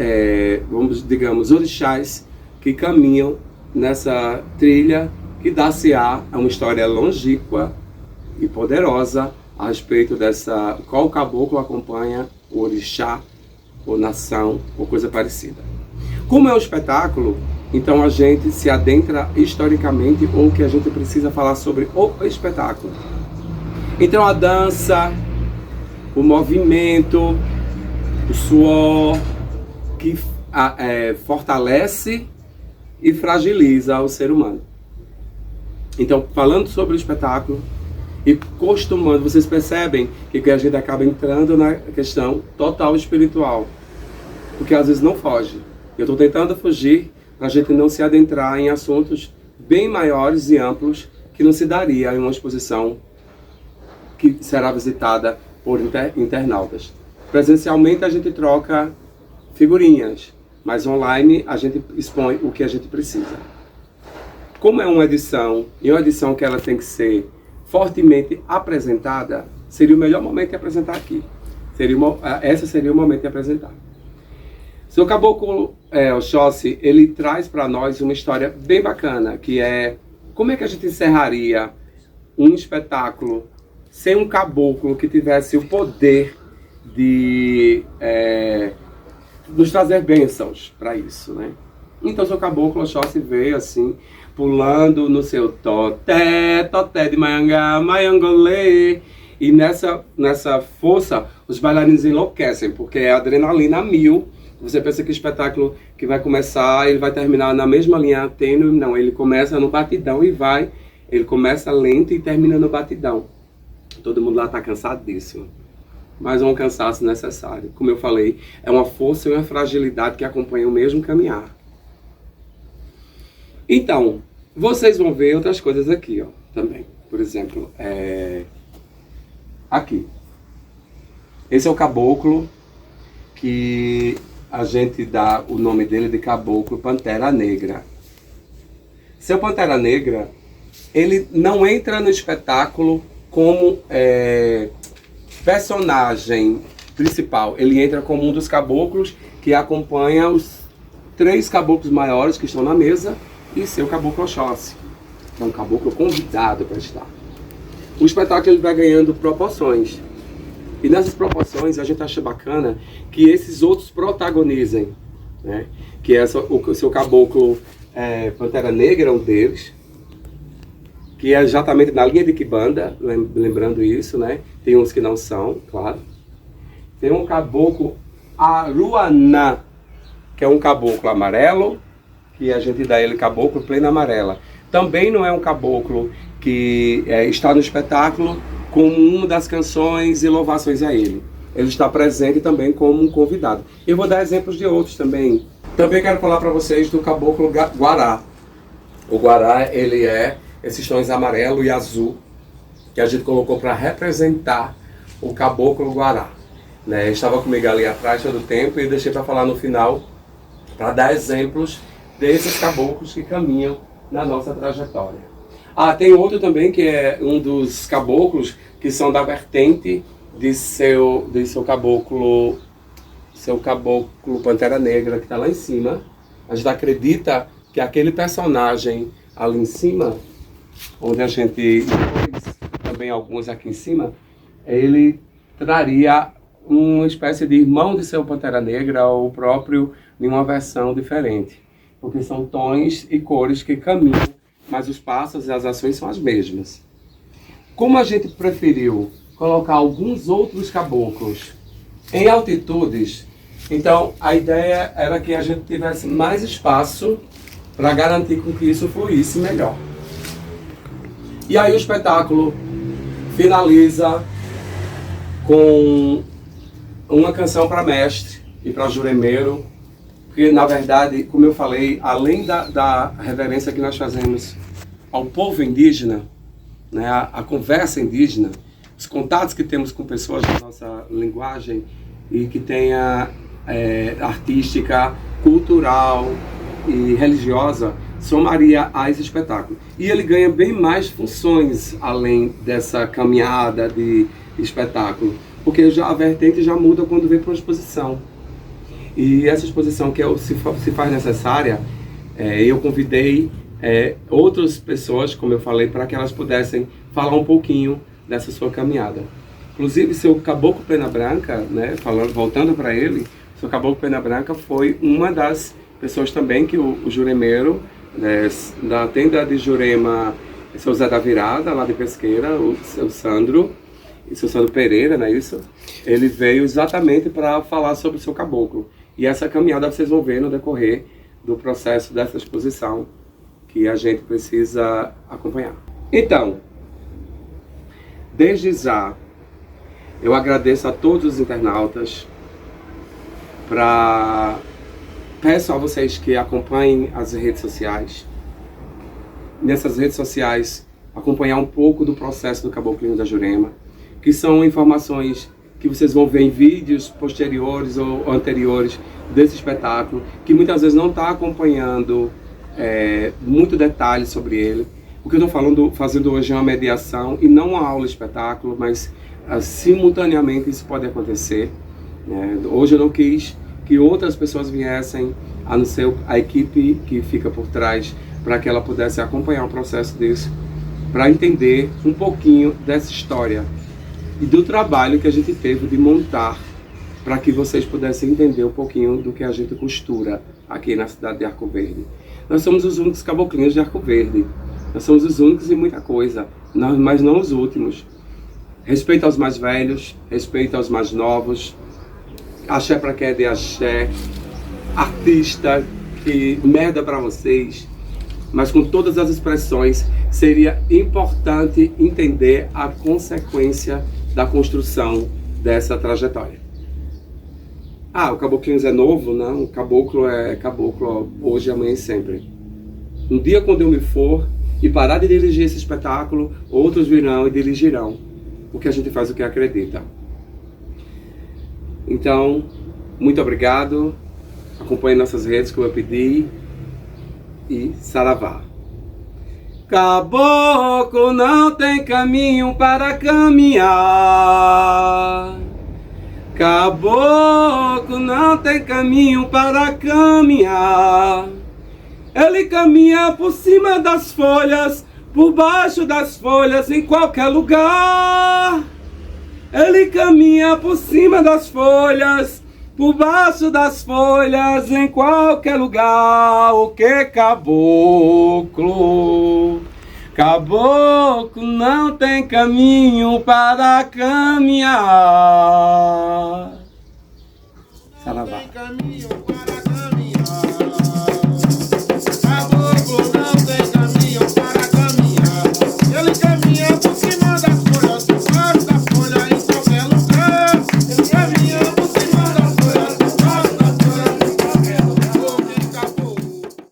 digamos, orixás que caminham nessa trilha que dá-se-á a uma história longínqua e poderosa a respeito dessa, qual caboclo acompanha o orixá ou nação, ou coisa parecida. Como é um espetáculo, então a gente se adentra historicamente ou o que a gente precisa falar sobre o espetáculo. Então a dança, o movimento, o suor, que fortalece e fragiliza o ser humano. Então, falando sobre o espetáculo e costumando, vocês percebem que a gente acaba entrando na questão total espiritual, porque às vezes não foge. Eu estou tentando fugir para a gente não se adentrar em assuntos bem maiores e amplos que não se daria em uma exposição que será visitada por internautas. Presencialmente a gente troca figurinhas, mas online a gente expõe o que a gente precisa. Como é uma edição, e uma edição que ela tem que ser fortemente apresentada, seria o melhor momento de apresentar aqui. Esse seria o momento de apresentar. Seu Caboclo Oxóssi, ele traz para nós uma história bem bacana, que é como é que a gente encerraria um espetáculo sem um caboclo que tivesse o poder de nos trazer bênçãos para isso, né? Então, seu Caboclo Oxóssi veio assim, pulando no seu toté de Maiangá, Maiangolê. E nessa força, os bailarinos enlouquecem, porque é adrenalina a mil. Você pensa que o espetáculo que vai começar, ele vai terminar na mesma linha tênue. Não, ele começa no batidão e ele começa lento e termina no batidão. Todo mundo lá está cansadíssimo, mas é um cansaço necessário. Como eu falei, é uma força e uma fragilidade que acompanham o mesmo caminhar. Então, vocês vão ver outras coisas aqui, ó, também. Por exemplo, aqui. Esse é o caboclo que a gente dá o nome dele de Caboclo Pantera Negra. Seu Pantera Negra, ele não entra no espetáculo como personagem principal. Ele entra como um dos caboclos que acompanha os 3 caboclos maiores que estão na mesa e seu Caboclo Oxóssi, que é um caboclo convidado para estar. O espetáculo ele vai ganhando proporções. E nessas proporções a gente acha bacana que esses outros protagonizem, né? Que o seu Caboclo Pantera Negra é um deles, que é exatamente na linha de Quibanda, lembrando isso, né? Tem uns que não são, claro. Tem um caboclo Aruanã, que é um caboclo amarelo, que a gente dá ele Caboclo Plena Amarela. Também não é um caboclo que está no espetáculo como uma das canções e louvações a ele. Ele está presente também como um convidado. Eu vou dar exemplos de outros também. Também quero falar para vocês do Caboclo Guará. O Guará, ele é esses tons amarelo e azul que a gente colocou para representar o Caboclo Guará, né? Estava comigo ali atrás todo o tempo e deixei para falar no final, para dar exemplos desses caboclos que caminham na nossa trajetória. Tem outro também que é um dos caboclos que são da vertente de seu caboclo Pantera Negra, que está lá em cima. A gente acredita que aquele personagem ali em cima, onde a gente também alguns aqui em cima, ele traria uma espécie de irmão de seu Pantera Negra ou próprio em uma versão diferente, porque são tons e cores que caminham, mas os passos e as ações são as mesmas. Como a gente preferiu colocar alguns outros caboclos em altitudes, então a ideia era que a gente tivesse mais espaço para garantir com que isso fluísse melhor. E aí o espetáculo finaliza com uma canção para mestre e para juremeiro, porque na verdade, como eu falei, além da reverência que nós fazemos ao povo indígena, né, a conversa indígena, os contatos que temos com pessoas da nossa linguagem e que tenha artística, cultural e religiosa, somaria a esse espetáculo. E ele ganha bem mais funções além dessa caminhada de espetáculo, porque a vertente já muda quando vem para uma exposição. E essa exposição que se faz necessária, eu convidei outras pessoas, como eu falei, para que elas pudessem falar um pouquinho dessa sua caminhada. Inclusive, seu Caboclo Plena Branca, né, voltando para ele, seu Caboclo Pena Branca foi uma das pessoas também que o Juremeiro, né, da tenda de Jurema, seu Zé da Virada, lá de Pesqueira, o seu Sandro, e seu Sandro Pereira, não é isso? Ele veio exatamente para falar sobre o seu caboclo. E essa caminhada vocês vão ver no decorrer do processo dessa exposição que a gente precisa acompanhar. Então, desde já, eu agradeço a todos os internautas, peço a vocês que acompanhem as redes sociais. Nessas redes sociais, acompanhar um pouco do processo do Caboclinho da Jurema, que são informações que vocês vão ver em vídeos posteriores ou anteriores desse espetáculo, que muitas vezes não está acompanhando muito detalhe sobre ele. O que eu estou fazendo hoje é uma mediação e não uma aula espetáculo, mas simultaneamente isso pode acontecer. Hoje eu não quis que outras pessoas viessem, a não ser a equipe que fica por trás, para que ela pudesse acompanhar o processo disso, para entender um pouquinho dessa história e do trabalho que a gente teve de montar, para que vocês pudessem entender um pouquinho do que a gente costura aqui na cidade de Arco Verde. Nós somos os únicos caboclinhos de Arco Verde. Nós somos os únicos em muita coisa, mas não os últimos. Respeito aos mais velhos, respeito aos mais novos, axé pra quem é de axé, artista, que merda pra vocês, mas com todas as expressões, seria importante entender a consequência da construção dessa trajetória. O Caboclinhos é novo? Não, o caboclo é caboclo hoje, amanhã e sempre. Um dia quando eu me for e parar de dirigir esse espetáculo, outros virão e dirigirão, porque a gente faz o que acredita. Então, muito obrigado, acompanhe nossas redes como eu pedi e saravá. Caboclo não tem caminho para caminhar. Caboclo não tem caminho para caminhar. Ele caminha por cima das folhas, por baixo das folhas, em qualquer lugar. Ele caminha por cima das folhas, por baixo das folhas, em qualquer lugar. O que caboclo? Caboclo não tem caminho para caminhar.